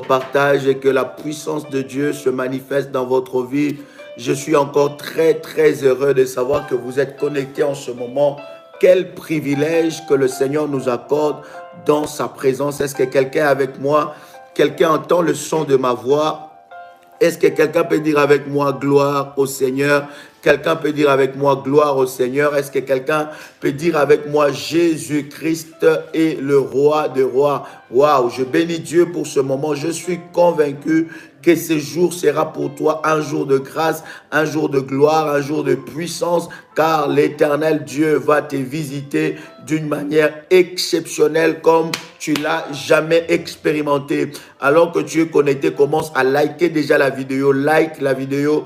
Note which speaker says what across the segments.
Speaker 1: Partage et que la puissance de Dieu se manifeste dans votre vie. Je suis encore très heureux de savoir que vous êtes connectés en ce moment. Quel privilège que le Seigneur nous accorde dans sa présence. Est-ce que quelqu'un est avec moi? Quelqu'un entend le son de ma voix? Est-ce que quelqu'un peut dire avec moi gloire au Seigneur? Quelqu'un peut dire avec moi gloire au Seigneur? Est-ce que quelqu'un peut dire avec moi Jésus-Christ est le roi des rois? Waouh, je bénis Dieu pour ce moment. Je suis convaincu que ce jour sera pour toi un jour de grâce, un jour de gloire, un jour de puissance, car l'Éternel Dieu va te visiter d'une manière exceptionnelle comme tu l'as jamais expérimenté. Alors que tu es connecté, commence à liker déjà la vidéo, like la vidéo,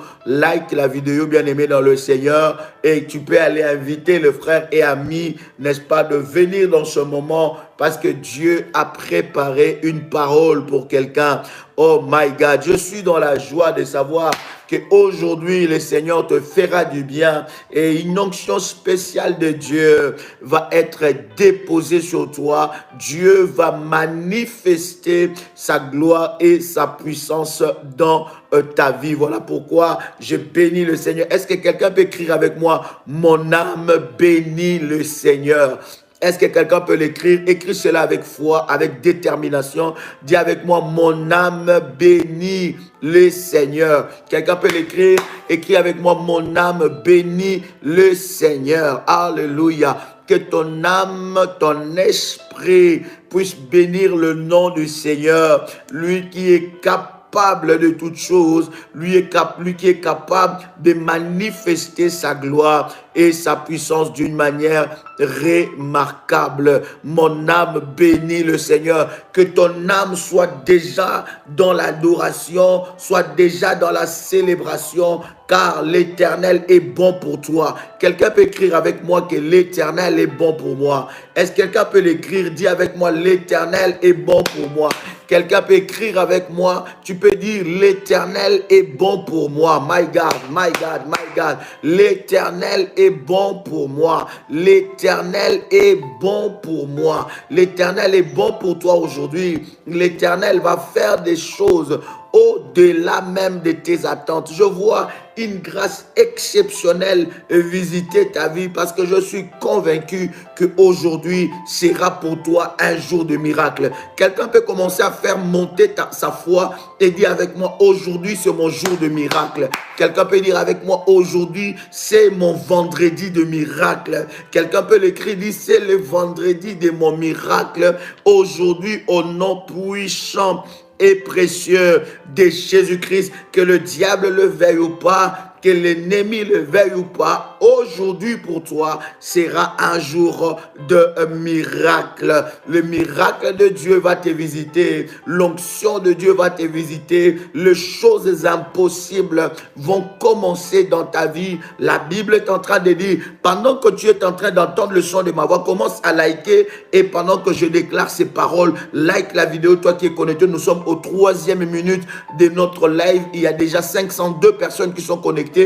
Speaker 1: bien aimé dans le Seigneur, et tu peux aller inviter le frère et ami, n'est-ce pas, de venir dans ce moment parce que Dieu a préparé une parole pour quelqu'un. Oh my God, je suis dans la joie de savoir qu'aujourd'hui, le Seigneur te fera du bien et une onction spéciale de Dieu va être déposée sur toi. Dieu va manifester sa gloire et sa puissance dans ta vie. Voilà pourquoi je bénis le Seigneur. Est-ce que quelqu'un peut écrire avec moi? Mon âme bénit le Seigneur. Est-ce que quelqu'un peut l'écrire? Écris cela avec foi, avec détermination. Dis avec moi, mon âme bénit le Seigneur. Quelqu'un peut l'écrire? Écris avec moi, mon âme bénit le Seigneur. Alléluia. Que ton âme, ton esprit puisse bénir le nom du Seigneur. Lui qui est capable de toutes choses, lui qui est capable de manifester sa gloire et sa puissance d'une manière remarquable. Mon âme bénit le Seigneur. Que ton âme soit déjà dans l'adoration, soit déjà dans la célébration, car l'Éternel est bon pour toi. Quelqu'un peut écrire avec moi que l'Éternel est bon pour moi. Est-ce que quelqu'un peut l'écrire? Dis avec moi, l'Éternel est bon pour moi. Quelqu'un peut écrire avec moi. Tu peux dire, l'Éternel est bon pour moi. My God, my God, my God. L'Éternel est bon pour moi. L'Éternel est bon pour moi. L'Éternel est bon pour toi aujourd'hui. L'Éternel va faire des choses au-delà même de tes attentes. Je vois une grâce exceptionnelle visiter ta vie parce que je suis convaincu qu'aujourd'hui sera pour toi un jour de miracle. Quelqu'un peut commencer à faire monter sa foi et dire avec moi, aujourd'hui c'est mon jour de miracle. Quelqu'un peut dire avec moi, aujourd'hui c'est mon vendredi de miracle. Quelqu'un peut l'écrire, dire c'est le vendredi de mon miracle. Aujourd'hui, au nom puissant et précieux de Jésus-Christ, que le diable le veuille ou pas, que l'ennemi le veuille ou pas, aujourd'hui pour toi sera un jour de miracle. Le miracle de Dieu va te visiter, l'onction de Dieu va te visiter, les choses impossibles vont commencer dans ta vie. La Bible est en train de dire, pendant que tu es en train d'entendre le son de ma voix, commence à liker, et pendant que je déclare ces paroles, like la vidéo, toi qui es connecté. Nous sommes au 3e minute de notre live. Il y a déjà 502 personnes qui sont connectées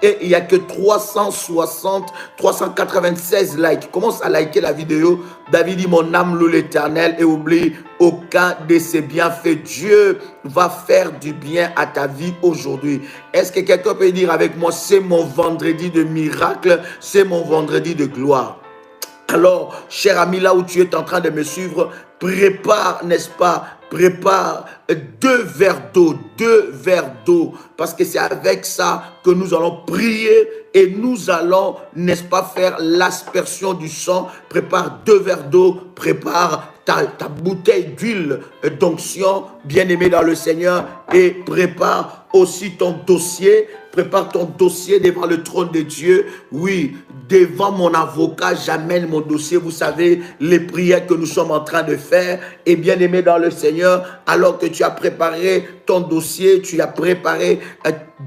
Speaker 1: et il n'y a que 396 likes. Commence à liker la vidéo. David dit, mon âme loue l'Éternel et oublie aucun de ses bienfaits. Dieu va faire du bien à ta vie aujourd'hui. Est-ce que quelqu'un peut dire avec moi, c'est mon vendredi de miracle, c'est mon vendredi de gloire? Alors, cher ami, là où tu es en train de me suivre, prépare, n'est-ce pas, prépare 2 verres d'eau, parce que c'est avec ça que nous allons prier et nous allons, n'est-ce pas, faire l'aspersion du sang. Prépare 2 verres d'eau, prépare ta bouteille d'huile d'onction, bien-aimé dans le Seigneur, et prépare aussi ton dossier. Prépare ton dossier devant le trône de Dieu. Oui, devant mon avocat, j'amène mon dossier. Vous savez, les prières que nous sommes en train de faire. Et bien aimé dans le Seigneur, alors que tu as préparé ton dossier, tu as préparé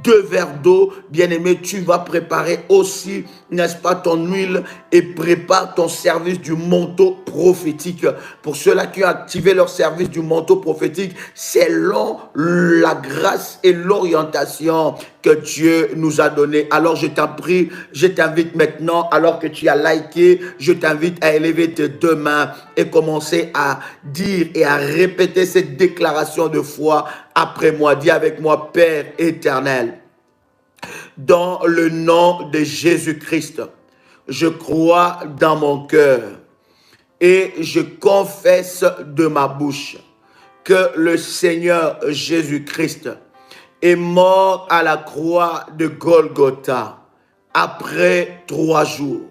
Speaker 1: 2 verres d'eau. Bien-aimé, tu vas préparer aussi, n'est-ce pas, ton huile et prépare ton service du manteau prophétique. Pour ceux-là qui ont activé leur service du manteau prophétique, selon la grâce et l'orientation que Dieu nous a donné. Alors je t'en prie, je t'invite maintenant, alors que tu as liké, je t'invite à élever tes 2 mains et commencer à dire et à répéter cette déclaration de foi après moi. Dis avec moi: Père éternel, dans le nom de Jésus-Christ, je crois dans mon cœur et je confesse de ma bouche que le Seigneur Jésus-Christ est mort à la croix de Golgotha. Après 3 jours,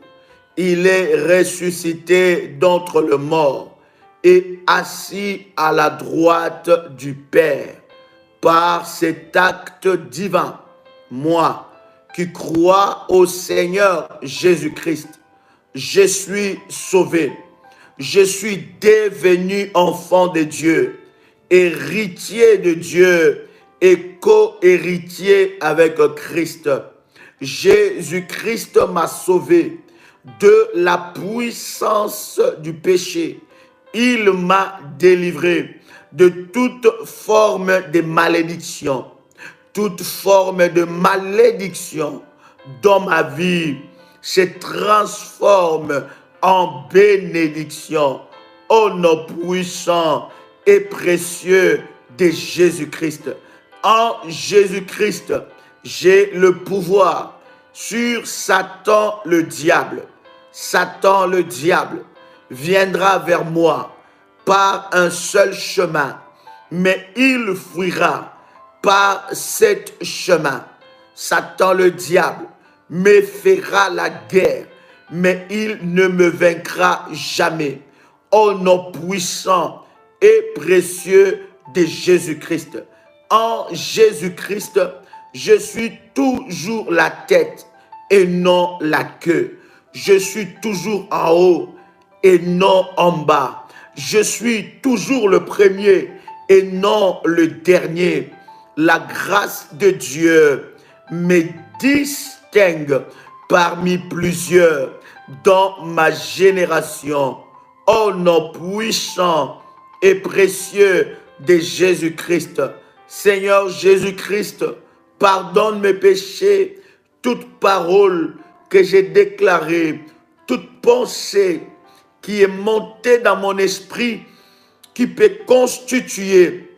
Speaker 1: il est ressuscité d'entre les morts et assis à la droite du Père. Par cet acte divin, moi qui crois au Seigneur Jésus-Christ, je suis sauvé. Je suis devenu enfant de Dieu, héritier de Dieu et co-héritier avec Christ. Jésus-Christ m'a sauvé de la puissance du péché. Il m'a délivré de toute forme de malédiction. Toute forme de malédiction dans ma vie se transforme en bénédiction au nom puissant et précieux de Jésus-Christ. En Jésus-Christ, j'ai le pouvoir sur Satan le diable. Satan le diable viendra vers moi par un seul chemin, mais il fuira par cet chemin. Satan le diable me fera la guerre, mais il ne me vaincra jamais. Au nom puissant et précieux de Jésus-Christ. En Jésus-Christ, je suis toujours la tête et non la queue. Je suis toujours en haut et non en bas. Je suis toujours le premier et non le dernier. La grâce de Dieu me distingue parmi plusieurs dans ma génération. Au nom puissant et précieux de Jésus-Christ. Seigneur Jésus-Christ, pardonne mes péchés, toute parole que j'ai déclarée, toute pensée qui est montée dans mon esprit, qui peut constituer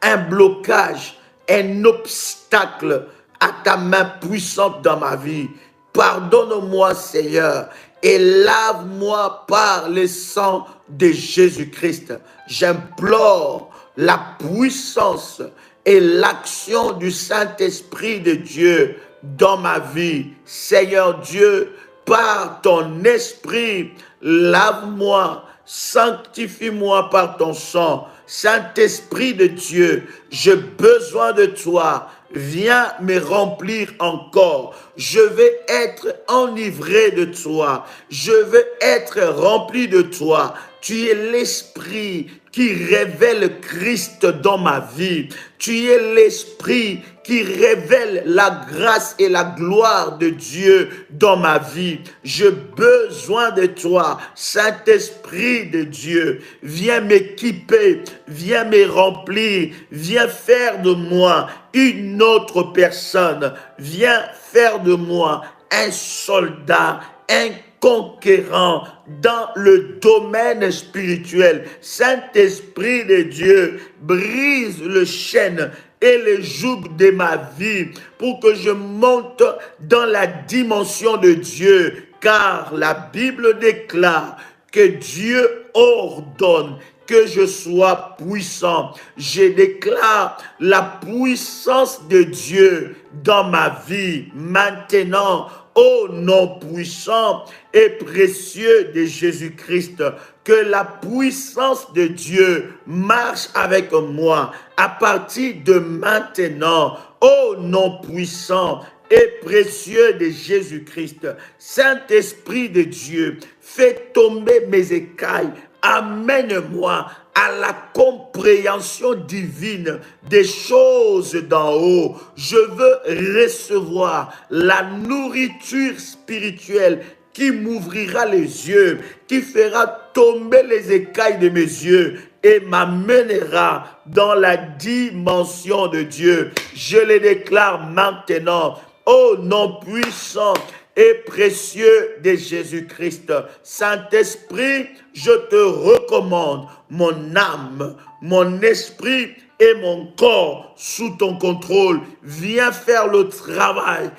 Speaker 1: un blocage, un obstacle à ta main puissante dans ma vie. Pardonne-moi, Seigneur, et lave-moi par le sang de Jésus-Christ. J'implore la puissance et l'action du Saint-Esprit de Dieu dans ma vie. Seigneur Dieu, par ton esprit, lave-moi, sanctifie-moi par ton sang. Saint-Esprit de Dieu, j'ai besoin de toi. Viens me remplir encore. Je vais être enivré de toi. Je veux être rempli de toi. Tu es l'esprit qui révèle Christ dans ma vie. Tu es l'esprit qui révèle la grâce et la gloire de Dieu dans ma vie. J'ai besoin de toi, Saint-Esprit de Dieu. Viens m'équiper, viens me remplir, viens faire de moi une autre personne. Viens faire de moi un soldat, un conquérant dans le domaine spirituel. Saint-Esprit de Dieu, brise le chêne et le joug de ma vie pour que je monte dans la dimension de Dieu, car la Bible déclare que Dieu ordonne que je sois puissant. Je déclare la puissance de Dieu dans ma vie maintenant, au nom puissant et précieux de Jésus-Christ. Que la puissance de Dieu marche avec moi à partir de maintenant, au nom puissant et précieux de Jésus-Christ. Saint-Esprit de Dieu, fais tomber mes écailles. Amène-moi à la compréhension divine des choses d'en haut. Je veux recevoir la nourriture spirituelle qui m'ouvrira les yeux, qui fera tomber les écailles de mes yeux et m'amènera dans la dimension de Dieu. Je le déclare maintenant, au nom puissant et précieux de Jésus-Christ. Saint-Esprit, je te recommande mon âme, mon esprit et mon corps sous ton contrôle. Viens faire le travail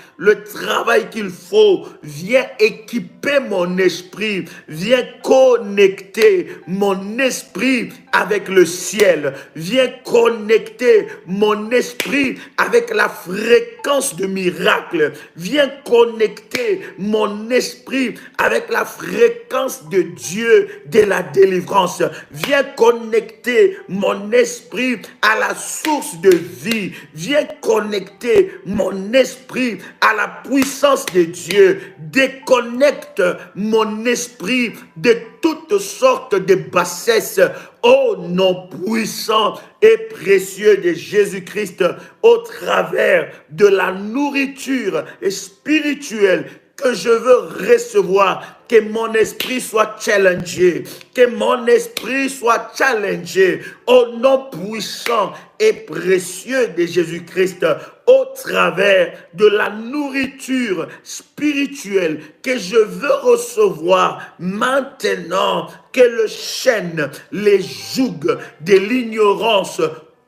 Speaker 1: qu'il faut. Viens équiper mon esprit. Viens connecter mon esprit avec le ciel. Viens connecter mon esprit avec la fréquence de miracle. Viens connecter mon esprit avec la fréquence de Dieu de la délivrance. Viens connecter mon esprit à la source de vie. Viens connecter mon esprit à la puissance de Dieu. Déconnecte mon esprit de toutes sortes de bassesses. Au nom puissant et précieux de Jésus-Christ, au travers de la nourriture spirituelle que je veux recevoir, que mon esprit soit challengé, que mon esprit soit challengé au nom puissant et précieux de Jésus-Christ, au travers de la nourriture spirituelle que je veux recevoir maintenant, que le chêne, les jougs de l'ignorance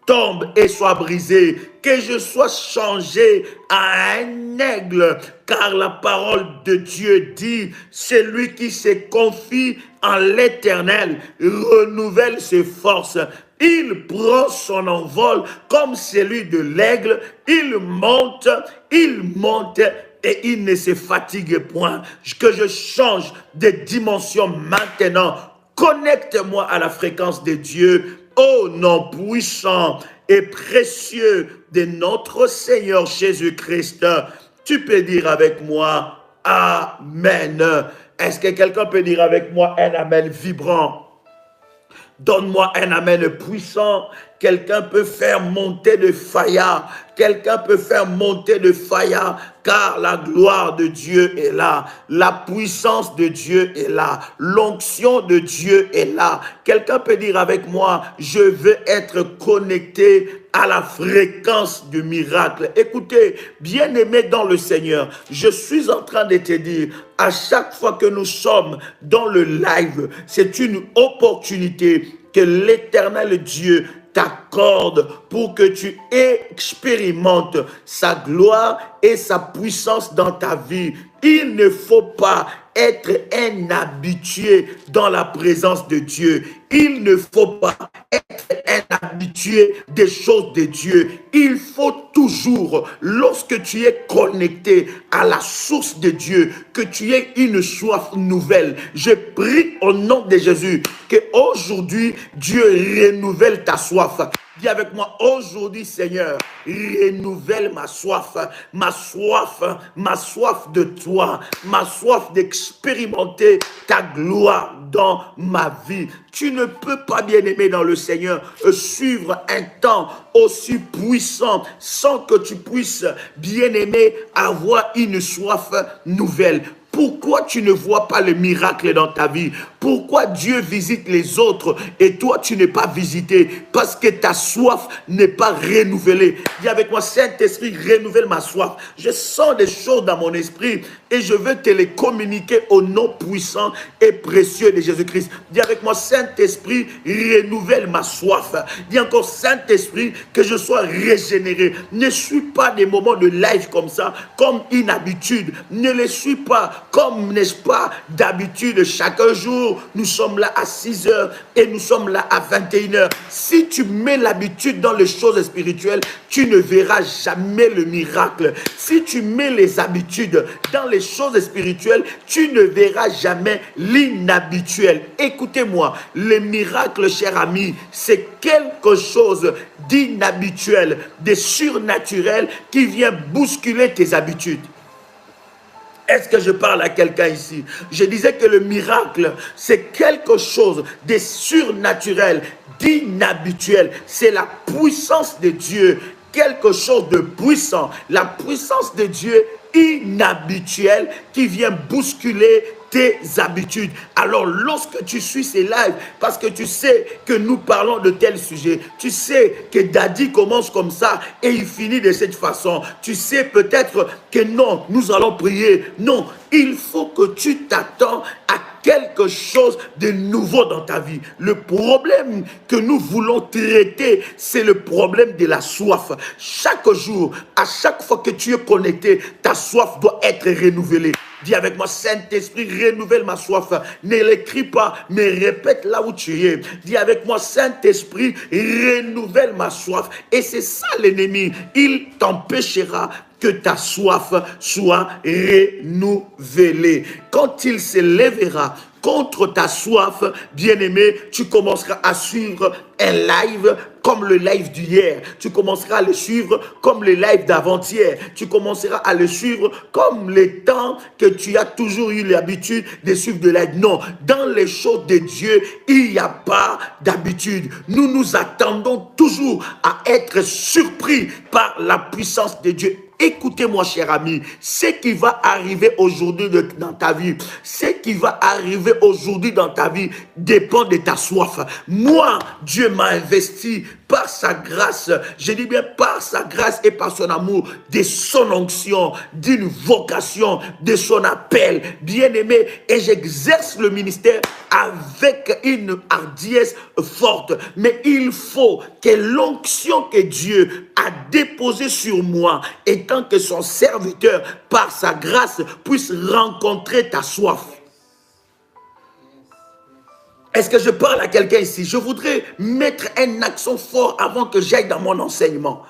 Speaker 1: tombe et soit brisé, que je sois changé à un aigle, car la parole de Dieu dit, celui qui se confie en l'Éternel renouvelle ses forces. Il prend son envol comme celui de l'aigle, il monte et il ne se fatigue point. Que je change de dimension maintenant. Connecte-moi à la fréquence de Dieu. Au nom puissant et précieux de notre Seigneur Jésus-Christ, tu peux dire avec moi, Amen. Est-ce que quelqu'un peut dire avec moi un Amen vibrant? Donne-moi un amen puissant. Quelqu'un peut faire monter de faya. Quelqu'un peut faire monter de faya. Car la gloire de Dieu est là. La puissance de Dieu est là. L'onction de Dieu est là. Quelqu'un peut dire avec moi, je veux être connecté à la fréquence du miracle. Écoutez, bien-aimé dans le Seigneur, je suis en train de te dire, à chaque fois que nous sommes dans le live, c'est une opportunité que l'Éternel Dieu t'accorde pour que tu expérimentes sa gloire et sa puissance dans ta vie. Il ne faut pas être un habitué dans la présence de Dieu. Il ne faut pas être un habitué des choses de Dieu. Il faut toujours, lorsque tu es connecté à la source de Dieu, que tu aies une soif nouvelle. Je prie au nom de Jésus que aujourd'hui Dieu renouvelle ta soif. Dis avec moi, aujourd'hui Seigneur, renouvelle ma soif de toi, ma soif d'expérimenter ta gloire dans ma vie. Tu ne peux pas, bien-aimé dans le Seigneur, suivre un temps aussi puissant sans que tu puisses, bien-aimé, avoir une soif nouvelle. Pourquoi tu ne vois pas le miracle dans ta vie? Pourquoi Dieu visite les autres et toi tu n'es pas visité? Parce que ta soif n'est pas renouvelée. Dis avec moi, Saint-Esprit, renouvelle ma soif. Je sens des choses dans mon esprit et je veux te les communiquer au nom puissant et précieux de Jésus-Christ. Dis avec moi, Saint-Esprit, renouvelle ma soif. Dis encore, Saint-Esprit, que je sois régénéré. Ne suis pas des moments de live comme ça, comme une habitude. Ne les suis pas comme, n'est-ce pas, d'habitude. Chaque jour, nous sommes là à 6 heures et nous sommes là à 21 heures. Si tu mets l'habitude dans les choses spirituelles, tu ne verras jamais le miracle. Si tu mets les habitudes dans les choses spirituelles, tu ne verras jamais l'inhabituel. Écoutez-moi, le miracle, cher ami, c'est quelque chose d'inhabituel, de surnaturel qui vient bousculer tes habitudes. Est-ce que je parle à quelqu'un ici? Je disais que le miracle, c'est quelque chose de surnaturel, d'inhabituel. C'est la puissance de Dieu, quelque chose de puissant. La puissance de Dieu inhabituelle qui vient bousculer tes habitudes. Alors lorsque tu suis ces lives, parce que tu sais que nous parlons de tel sujet, tu sais que Daddy commence comme ça et il finit de cette façon, tu sais peut-être que non, nous allons prier. Non, il faut que tu t'attends à quelque chose de nouveau dans ta vie. Le problème que nous voulons traiter, c'est le problème de la soif. Chaque jour, à chaque fois que tu es connecté, ta soif doit être renouvelée. Dis avec moi, Saint-Esprit, renouvelle ma soif. Ne l'écris pas, mais répète là où tu es. Dis avec moi, Saint-Esprit, renouvelle ma soif. Et c'est ça l'ennemi. Il t'empêchera que ta soif soit renouvelée. Quand il se lèvera contre ta soif, bien-aimé, tu commenceras à suivre un live comme le live d'hier. Tu commenceras à le suivre comme le live d'avant-hier. Tu commenceras à le suivre comme les temps que tu as toujours eu l'habitude de suivre de live. Non, dans les choses de Dieu, il n'y a pas d'habitude. Nous nous attendons toujours à être surpris par la puissance de Dieu. Écoutez-moi, cher ami, ce qui va arriver aujourd'hui dans ta vie, ce qui va arriver aujourd'hui dans ta vie dépend de ta soif. Moi, Dieu m'a investi par sa grâce, je dis bien par sa grâce et par son amour, de son onction, d'une vocation, de son appel, bien-aimé, et j'exerce le ministère avec une hardiesse forte. Mais il faut que l'onction que Dieu a déposée sur moi, étant que son serviteur, par sa grâce, puisse rencontrer ta soif. Est-ce que je parle à quelqu'un ici? Je voudrais mettre un accent fort avant que j'aille dans mon enseignement.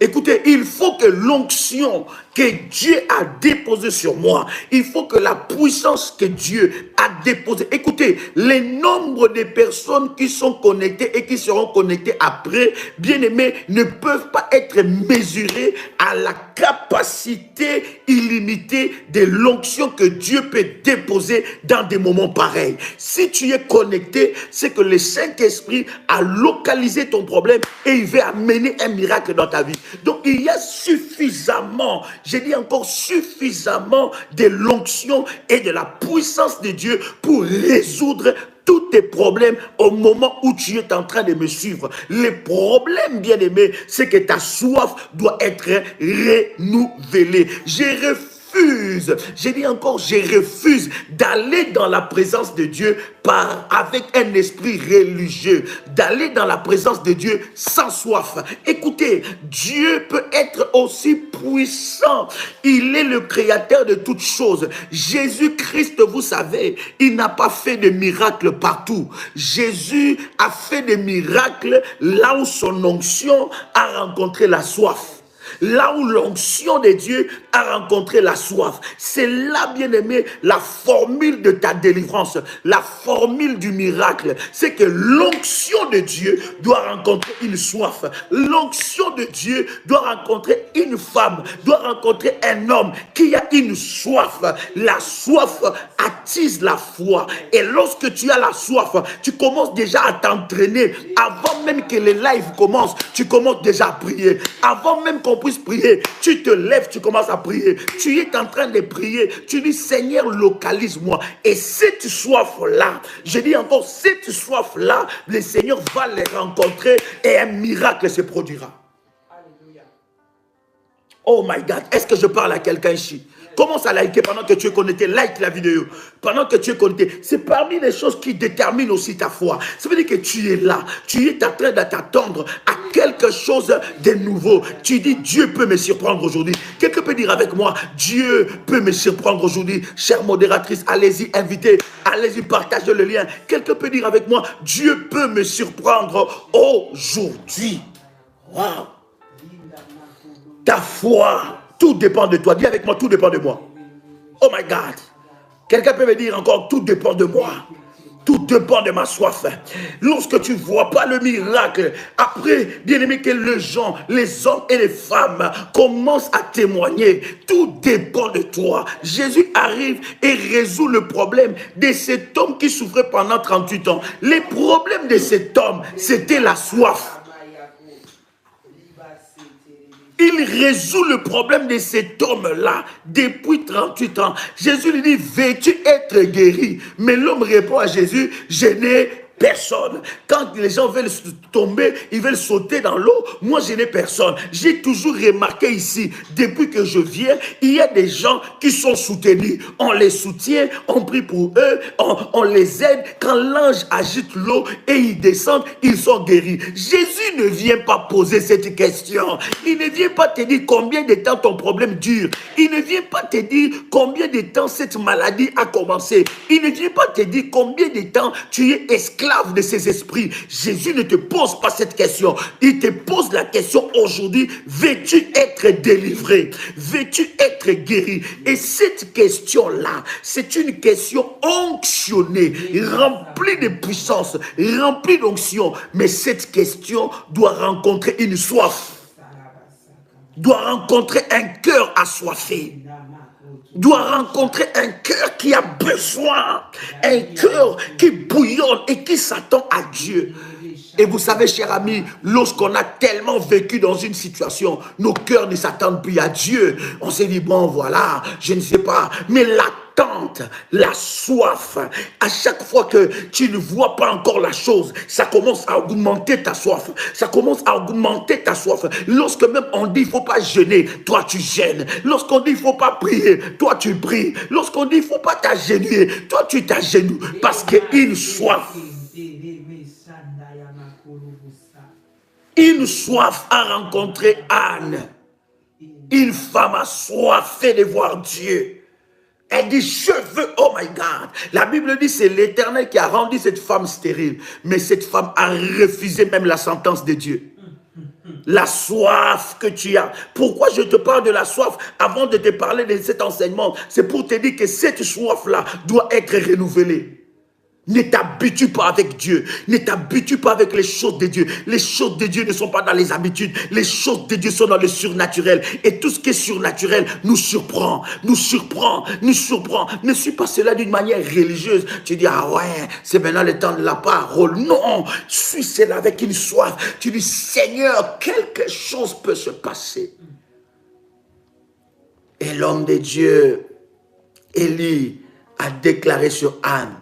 Speaker 1: Écoutez, il faut que l'onction que Dieu a déposée sur moi, il faut que la puissance que Dieu a déposée. Écoutez, les nombres de personnes qui sont connectées et qui seront connectées après, bien aimés, ne peuvent pas être mesurés à la capacité illimitée de l'onction que Dieu peut déposer dans des moments pareils. Si tu es connecté, c'est que le Saint-Esprit a localisé ton problème et il veut amener un miracle dans ta vie. Donc il y a suffisamment, je dis encore suffisamment de l'onction et de la puissance de Dieu pour résoudre tous tes problèmes au moment où tu es en train de me suivre. Le problème, bien-aimé, c'est que ta soif doit être renouvelée. Je dis encore, je refuse d'aller dans la présence de Dieu avec un esprit religieux, d'aller dans la présence de Dieu sans soif. Écoutez, Dieu peut être aussi puissant. Il est le créateur de toutes choses. Jésus-Christ, vous savez, il n'a pas fait de miracles partout. Jésus a fait des miracles là où son onction a rencontré la soif. Là où l'onction de Dieu a rencontré la soif. C'est là, bien-aimé, la formule de ta délivrance, la formule du miracle. C'est que l'onction de Dieu doit rencontrer une soif. L'onction de Dieu doit rencontrer une femme, doit rencontrer un homme qui a une soif. La soif attise la foi. Et lorsque tu as la soif, tu commences déjà à t'entraîner. Avant même que les lives commencent, tu commences déjà à prier. Avant même qu'on puisse prier, tu te lèves, tu commences à prier. Tu es en train de prier. Tu dis, Seigneur, localise-moi. Et cette soif-là, je dis encore, cette soif-là, le Seigneur va les rencontrer et un miracle se produira. Oh my God, est-ce que je parle à quelqu'un ici? Commence à liker pendant que tu es connecté. Like la vidéo. Pendant que tu es connecté. C'est parmi les choses qui déterminent aussi ta foi. Ça veut dire que tu es là. Tu es en train de t'attendre à quelque chose de nouveau. Tu dis, Dieu peut me surprendre aujourd'hui. Quelqu'un peut dire avec moi, Dieu peut me surprendre aujourd'hui. Chère modératrice, allez-y, invitez. Allez-y, partagez le lien. Quelqu'un peut dire avec moi, Dieu peut me surprendre aujourd'hui. Waouh. Ta foi. Tout dépend de toi. Dis avec moi, tout dépend de moi. Oh my God. Quelqu'un peut me dire encore, tout dépend de moi. Tout dépend de ma soif. Lorsque tu ne vois pas le miracle, après, bien aimé, que les gens, les hommes et les femmes commencent à témoigner, tout dépend de toi. Jésus arrive et résout le problème de cet homme qui souffrait pendant 38 ans. Les problèmes de cet homme, c'était la soif. Il résout le problème de cet homme-là depuis 38 ans. Jésus lui dit, veux-tu être guéri? Mais l'homme répond à Jésus, je n'ai personne. Quand les gens veulent tomber, ils veulent sauter dans l'eau, moi je n'ai personne. J'ai toujours remarqué ici, depuis que je viens, il y a des gens qui sont soutenus. On les soutient, on prie pour eux, on les aide. Quand l'ange agite l'eau et ils descendent, ils sont guéris. Jésus ne vient pas poser cette question. Il ne vient pas te dire combien de temps ton problème dure. Il ne vient pas te dire combien de temps cette maladie a commencé. Il ne vient pas te dire combien de temps tu es esclave de ces esprits. Jésus ne te pose pas cette question. Il te pose la question aujourd'hui, veux-tu être délivré? Veux-tu être guéri? Et cette question-là, c'est une question onctionnée, remplie de puissance, remplie d'onction. Mais cette question doit rencontrer une soif, doit rencontrer un cœur assoiffé, doit rencontrer un cœur qui a besoin, un cœur qui bouillonne et qui s'attend à Dieu. Et vous savez, chers amis, lorsqu'on a tellement vécu dans une situation, nos cœurs ne s'attendent plus à Dieu. On s'est dit, bon, voilà, je ne sais pas. Mais l'attente, la soif, à chaque fois que tu ne vois pas encore la chose, ça commence à augmenter ta soif. Ça commence à augmenter ta soif. Lorsque même on dit, il ne faut pas jeûner, toi tu jeûnes. Lorsqu'on dit, il ne faut pas prier, toi tu pries. Lorsqu'on dit, il ne faut pas t'agenouiller, toi tu t'agenouilles. Parce qu'une soif. Une soif a rencontré Anne. Une femme assoiffée de voir Dieu. Elle dit, je veux, oh my God. La Bible dit, c'est l'Éternel qui a rendu cette femme stérile. Mais cette femme a refusé même la sentence de Dieu. La soif que tu as. Pourquoi je te parle de la soif avant de te parler de cet enseignement? C'est pour te dire que cette soif-là doit être renouvelée. Ne t'habitue pas avec Dieu. Ne t'habitue pas avec les choses de Dieu. Les choses de Dieu ne sont pas dans les habitudes. Les choses de Dieu sont dans le surnaturel. Et tout ce qui est surnaturel nous surprend. Nous surprend. Nous surprend. Ne suis pas cela d'une manière religieuse. Tu dis, ah ouais, c'est maintenant le temps de la parole. Non, suis cela avec une soif. Tu dis, Seigneur, quelque chose peut se passer. Et l'homme de Dieu, Élie, a déclaré sur Anne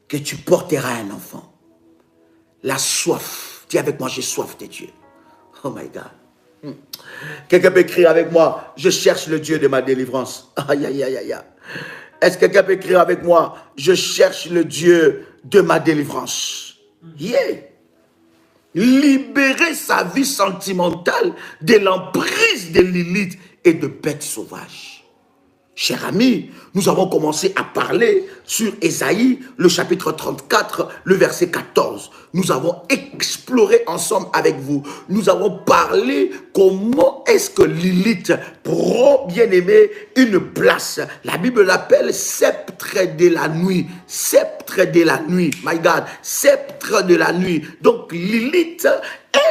Speaker 1: que tu porteras un enfant. La soif. Dis avec moi, j'ai soif de Dieu. Oh my God. Quelqu'un peut écrire avec moi, je cherche le Dieu de ma délivrance. Aïe, aïe, aïe, aïe. Est-ce que quelqu'un peut écrire avec moi, je cherche le Dieu de ma délivrance? Yeah. Libérer sa vie sentimentale de l'emprise de Lilith et de bêtes sauvages. Chers amis, nous avons commencé à parler sur Ésaïe, le chapitre 34, le verset 14. Nous avons exploré ensemble avec vous. Nous avons parlé comment est-ce que Lilith prend, bien aimé, une place. La Bible l'appelle sceptre de la nuit. Sceptre de la nuit. My God, sceptre de la nuit. Donc Lilith,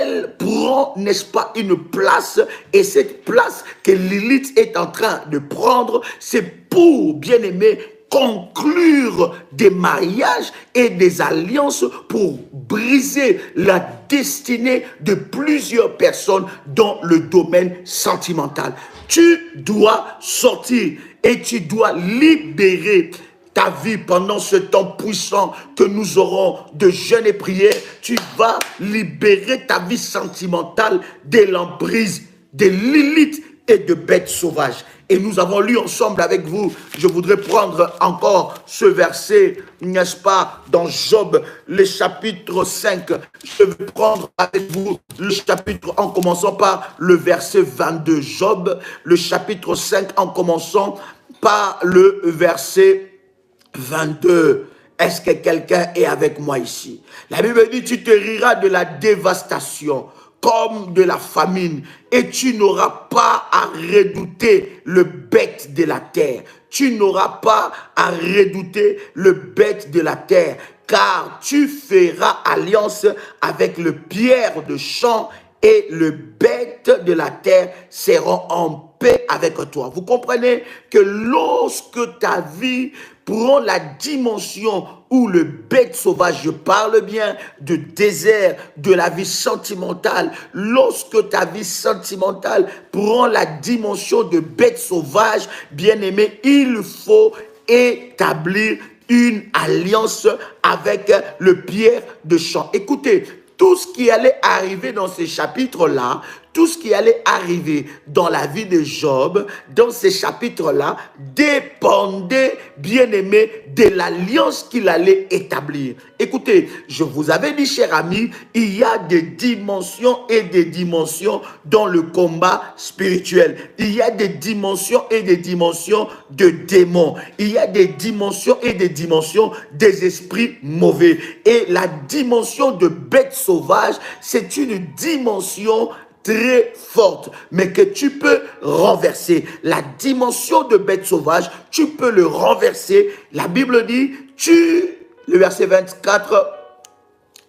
Speaker 1: elle prend, n'est-ce pas, une place, et cette place que Lilith est en train de prendre, c'est pour, bien aimé, conclure des mariages et des alliances pour briser la destinée de plusieurs personnes dans le domaine sentimental. Tu dois sortir et tu dois libérer ta vie pendant ce temps puissant que nous aurons de jeûne et prière. Tu vas libérer ta vie sentimentale de l'emprise de Lilith et de bêtes sauvages. Et nous avons lu ensemble avec vous, je voudrais prendre encore ce verset, n'est-ce pas, dans Job, le chapitre 5. Je vais prendre avec vous le chapitre en commençant par le verset 22. Job, le chapitre 5 en commençant par le verset 22. Est-ce que quelqu'un est avec moi ici? La Bible dit, tu te riras de la dévastation comme de la famine, et tu n'auras pas à redouter le bête de la terre. Tu n'auras pas à redouter le bête de la terre, car tu feras alliance avec le pierre de champ et le bête de la terre seront en paix avec toi. Vous comprenez que lorsque ta vie prend la dimension où le bête sauvage, je parle bien de désert, de la vie sentimentale, lorsque ta vie sentimentale prend la dimension de bête sauvage, bien aimé, il faut établir une alliance avec le pierre de champ. Écoutez, tout ce qui allait arriver dans ces chapitres-là, tout ce qui allait arriver dans la vie de Job, dans ces chapitres-là, dépendait, bien aimé, de l'alliance qu'il allait établir. Écoutez, je vous avais dit, cher ami, il y a des dimensions et des dimensions dans le combat spirituel. Il y a des dimensions et des dimensions de démons. Il y a des dimensions et des dimensions des esprits mauvais. Et la dimension de bête sauvage, c'est une dimension très forte, mais que tu peux renverser. La dimension de bête sauvage, tu peux le renverser. La Bible dit, le verset 24,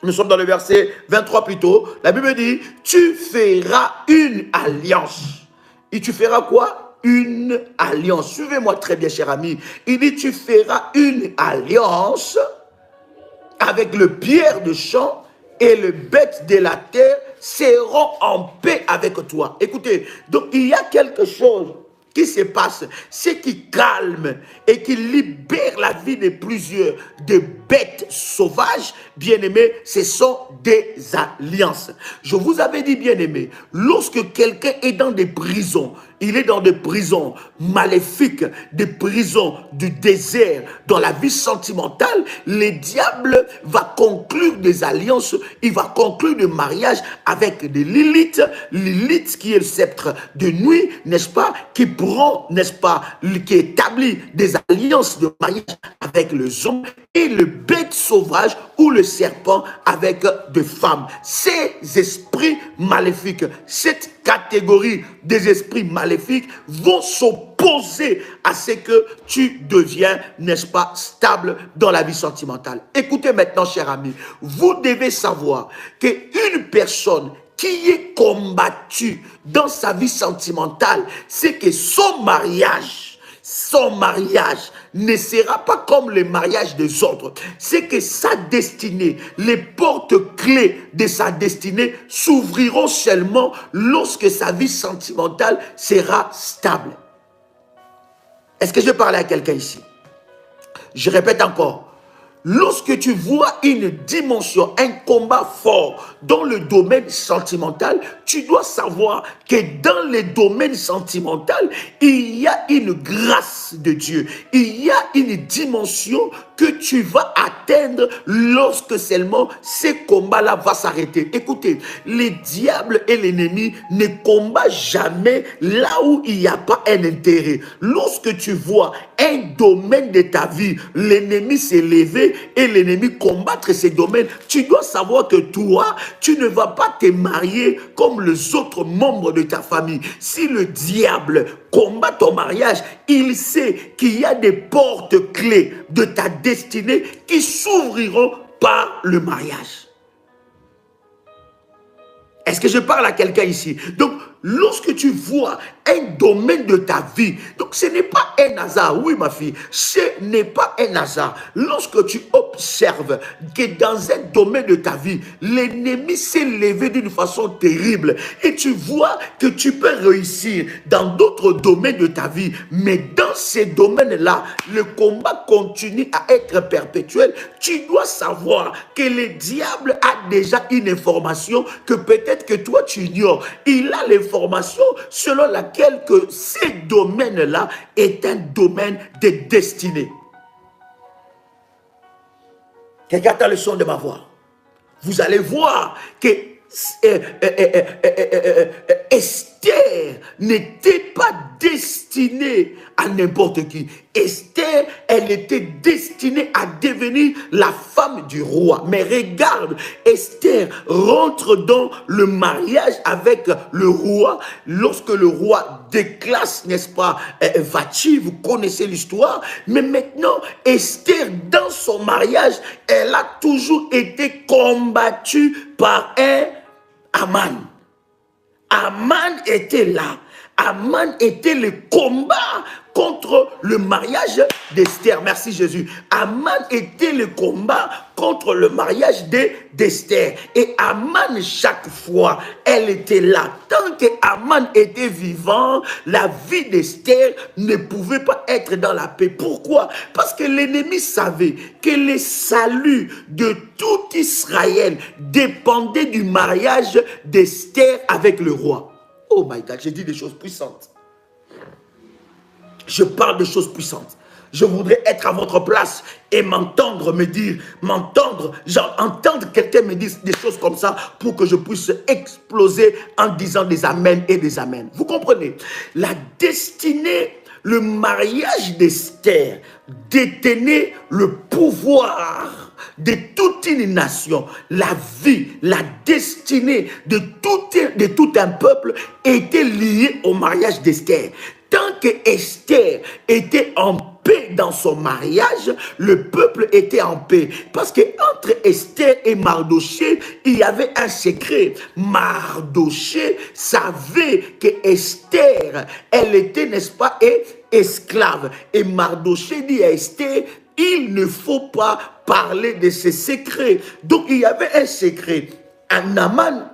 Speaker 1: nous sommes dans le verset 23 plutôt, la Bible dit, tu feras une alliance. Et tu feras quoi? Une alliance. Suivez-moi très bien, cher ami. Il dit, tu feras une alliance avec le pierre de champ et le bête de la terre seront en paix avec toi. Écoutez, donc il y a quelque chose qui se passe, c'est qui calme et qui libère la vie de plusieurs de bêtes sauvages, bien-aimés, ce sont des alliances. Je vous avais dit, bien-aimés, lorsque quelqu'un est dans des prisons, il est dans des prisons maléfiques, des prisons du désert, dans la vie sentimentale, le diable va conclure des alliances, il va conclure des mariages avec des Lilith, Lilith qui est le sceptre de nuit, n'est-ce pas, qui prend, n'est-ce pas, qui établit des alliances de mariage avec les hommes et le bête sauvage ou le serpent avec des femmes. Ces esprits maléfiques, cette catégorie des esprits maléfiques vont s'opposer à ce que tu deviens, n'est-ce pas, stable dans la vie sentimentale. Écoutez maintenant, cher ami, vous devez savoir qu'une personne qui est combattue dans sa vie sentimentale, c'est que son mariage ne sera pas comme le mariage des autres. C'est que sa destinée, les portes-clés de sa destinée s'ouvriront seulement lorsque sa vie sentimentale sera stable. Est-ce que je parle à quelqu'un ici? Je répète encore. Lorsque tu vois une dimension, un combat fort dans le domaine sentimental, tu dois savoir que dans le domaine sentimental, il y a une grâce de Dieu. Il y a une dimension que tu vas atteindre lorsque seulement ce combat-là va s'arrêter. Écoutez, les diables et l'ennemi ne combattent jamais là où il n'y a pas un intérêt. Lorsque tu vois un domaine de ta vie, l'ennemi s'est levé et l'ennemi combattre ces domaines, tu dois savoir que toi, tu ne vas pas te marier comme les autres membres de ta famille. Si le diable combat ton mariage, il sait qu'il y a des portes clés de ta destinée qui s'ouvriront par le mariage. Est-ce que je parle à quelqu'un ici? Donc, lorsque tu vois un domaine de ta vie, donc ce n'est pas un hasard, oui ma fille, ce n'est pas un hasard. Lorsque tu observes que dans un domaine de ta vie, l'ennemi s'est levé d'une façon terrible et tu vois que tu peux réussir dans d'autres domaines de ta vie, mais dans ces domaines-là, le combat continue à être perpétuel, tu dois savoir que le diable a déjà une information que peut-être que toi tu ignores. Il a l'information selon laquelle que ce domaine-là est un domaine de destinée. Regarde le son de ma voix. Vous allez voir que Esther n'était pas destinée à n'importe qui. Esther, elle était destinée à devenir la femme du roi. Mais regarde, Esther rentre dans le mariage avec le roi. Lorsque le roi déclasse, n'est-ce pas, Vachi, vous connaissez l'histoire. Mais maintenant, Esther, dans son mariage, elle a toujours été combattue par un Aman. Aman était là. Aman était le combat contre le mariage d'Esther. Merci Jésus. Aman était le combat contre le mariage d'Esther. Et Aman, chaque fois, elle était là. Tant que Aman était vivant, la vie d'Esther ne pouvait pas être dans la paix. Pourquoi? Parce que l'ennemi savait que le salut de tout Israël dépendait du mariage d'Esther avec le roi. Oh my God, j'ai dit des choses puissantes. Je parle de choses puissantes. Je voudrais être à votre place et m'entendre me dire, entendre quelqu'un me dire des choses comme ça pour que je puisse exploser en disant des amens et des amens. Vous comprenez? La destinée, le mariage d'Esther détenait le pouvoir de toute une nation. La vie, la destinée de tout un peuple était liée au mariage d'Esther. Tant que Esther était en paix dans son mariage, le peuple était en paix. Parce que entre Esther et Mardochée, il y avait un secret. Mardochée savait que Esther, elle était, n'est-ce pas, esclave. Et Mardochée dit à Esther, il ne faut pas parler de ces secrets. Donc il y avait un secret. Aman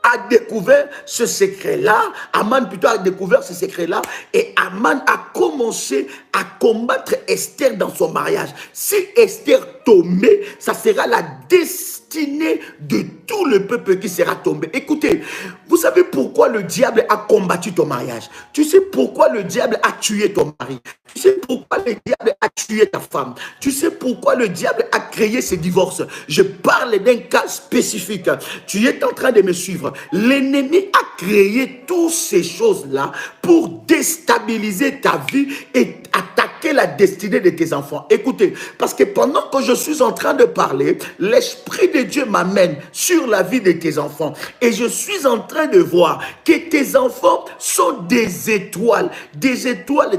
Speaker 1: a découvert ce secret-là. Aman plutôt a découvert ce secret-là. Et Aman a commencé à combattre Esther dans son mariage. Si Esther tombait, ça sera la destinée de tout le peuple qui sera tombé. Écoutez, vous savez pourquoi le diable a combattu ton mariage? Tu sais pourquoi le diable a tué ton mari? Tu sais pourquoi le diable a tué ta femme? Tu sais pourquoi le diable a créé ces divorces? Je parle d'un cas spécifique. Tu es en train de me suivre. L'ennemi a créé toutes ces choses-là pour déstabiliser ta vie et attaquer la destinée de tes enfants. Écoutez, parce que pendant que je suis en train de parler, l'Esprit de Dieu m'amène sur la vie de tes enfants. Et je suis en train de voir que tes enfants sont des étoiles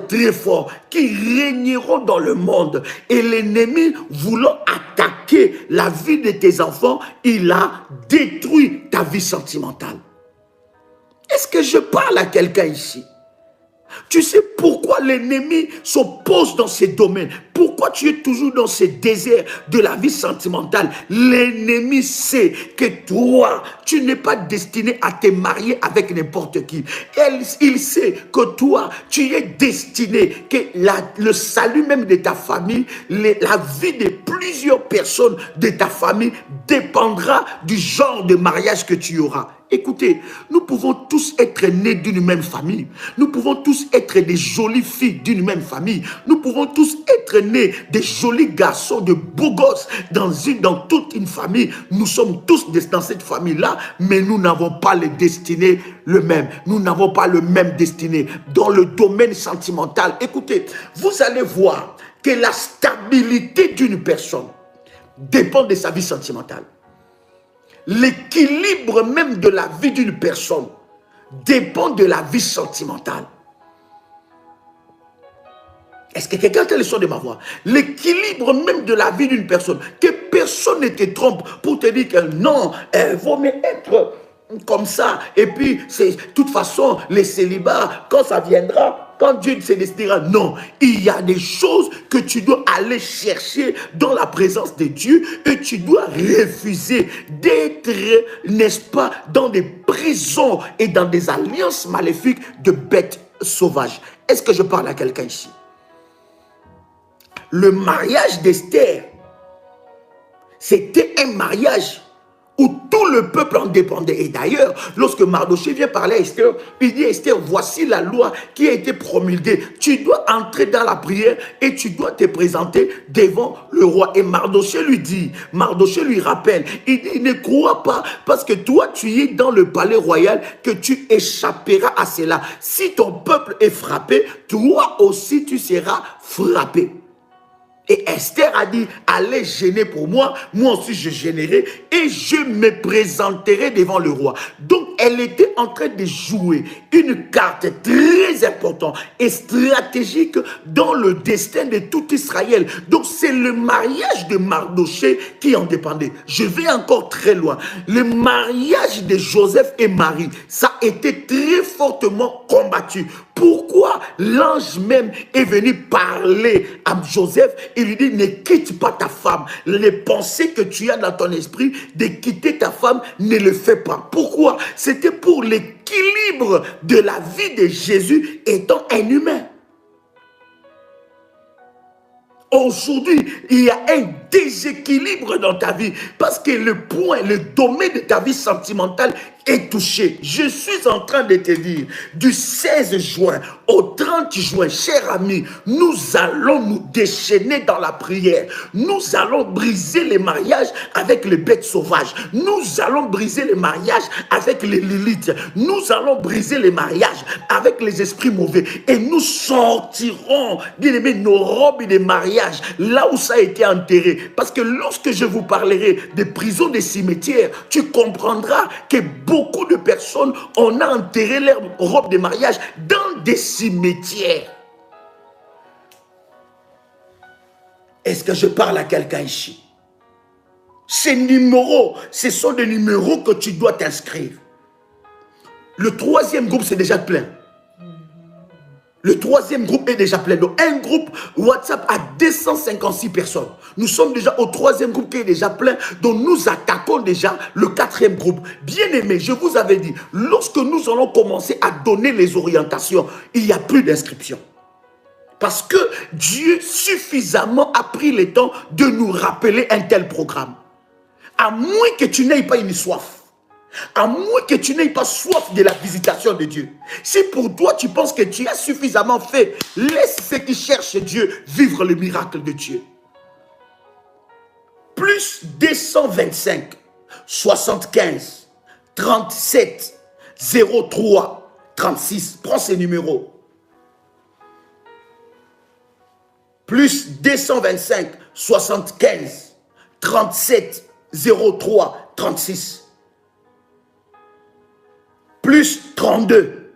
Speaker 1: très fortes qui régneront dans le monde. Et l'ennemi, voulant attaquer la vie de tes enfants, il a détruit ta vie sentimentale. Est-ce que je parle à quelqu'un ici? Tu sais pourquoi l'ennemi s'oppose dans ces domaines? Pourquoi tu es toujours dans ces déserts de la vie sentimentale? L'ennemi sait que toi, tu n'es pas destiné à te marier avec n'importe qui. Il sait que toi, tu es destiné, que le salut même de ta famille, la vie de plusieurs personnes de ta famille dépendra du genre de mariage que tu auras. Écoutez, nous pouvons tous être nés d'une même famille. Nous pouvons tous être des jolies filles d'une même famille. Nous pouvons tous être nés des jolis garçons, de beaux gosses dans toute une famille. Nous sommes tous dans cette famille-là, mais nous n'avons pas les destinées le même. Nous n'avons pas le même destiné dans le domaine sentimental. Écoutez, vous allez voir que la stabilité d'une personne dépend de sa vie sentimentale. L'équilibre même de la vie d'une personne dépend de la vie sentimentale. Est-ce que quelqu'un a le son de ma voix? L'équilibre même de la vie d'une personne, que personne ne te trompe pour te dire que non, vaut mieux être comme ça. Et puis, de toute façon, les célibats, quand ça viendra, quand Dieu se décidera, non, il y a des choses que tu dois aller chercher dans la présence de Dieu et tu dois refuser d'être, n'est-ce pas, dans des prisons et dans des alliances maléfiques de bêtes sauvages. Est-ce que je parle à quelqu'un ici? Le mariage d'Esther, c'était un mariage où tout le peuple en dépendait. Et d'ailleurs, lorsque Mardochée vient parler à Esther, il dit: Esther, voici la loi qui a été promulguée. Tu dois entrer dans la prière et tu dois te présenter devant le roi. Et Mardochée lui rappelle, il dit: ne crois pas parce que toi tu es dans le palais royal que tu échapperas à cela. Si ton peuple est frappé, toi aussi tu seras frappé. Et Esther a dit: allez gêner pour moi, moi aussi je gênerai et je me présenterai devant le roi. Donc elle était en train de jouer une carte très importante et stratégique dans le destin de tout Israël. Donc c'est le mariage de Mardochée qui en dépendait. Je vais encore très loin. Le mariage de Joseph et Marie, ça a été très fortement combattu. Pourquoi l'ange même est venu parler à Joseph et lui dit: ne quitte pas ta femme. Les pensées que tu as dans ton esprit de quitter ta femme, ne le fais pas. Pourquoi? C'était pour l'équilibre de la vie de Jésus étant un humain. Aujourd'hui, il y a un déséquilibre dans ta vie parce que le domaine de ta vie sentimentale est touché. Je suis en train de te dire, du 16 juin au 30 juin, cher ami, nous allons nous déchaîner dans la prière. Nous allons briser les mariages avec les bêtes sauvages. Nous allons briser les mariages avec les Lilith. Nous allons briser les mariages avec les esprits mauvais. Et nous sortirons, bien aimé, nos robes de mariage là où ça a été enterré. Parce que lorsque je vous parlerai des prisons, des cimetières, tu comprendras que beaucoup de personnes, on a enterré leurs robes de mariage dans des cimetières. Est-ce que je parle à quelqu'un ici? Ces numéros, ce sont des numéros que tu dois t'inscrire. Le troisième groupe, c'est déjà plein. Le troisième groupe est déjà plein. Donc, un groupe WhatsApp a 256 personnes. Nous sommes déjà au troisième groupe qui est déjà plein. Donc, nous attaquons déjà le quatrième groupe. Bien aimé, je vous avais dit, lorsque nous allons commencer à donner les orientations, il n'y a plus d'inscription. Parce que Dieu suffisamment a pris le temps de nous rappeler un tel programme. À moins que tu n'aies pas une soif. À moins que tu n'aies pas soif de la visitation de Dieu. Si pour toi tu penses que tu as suffisamment fait, laisse ceux qui cherchent Dieu vivre le miracle de Dieu. Plus 225 75 37 03 36. Prends ces numéros. Plus 225 75 37 03 36. Plus 32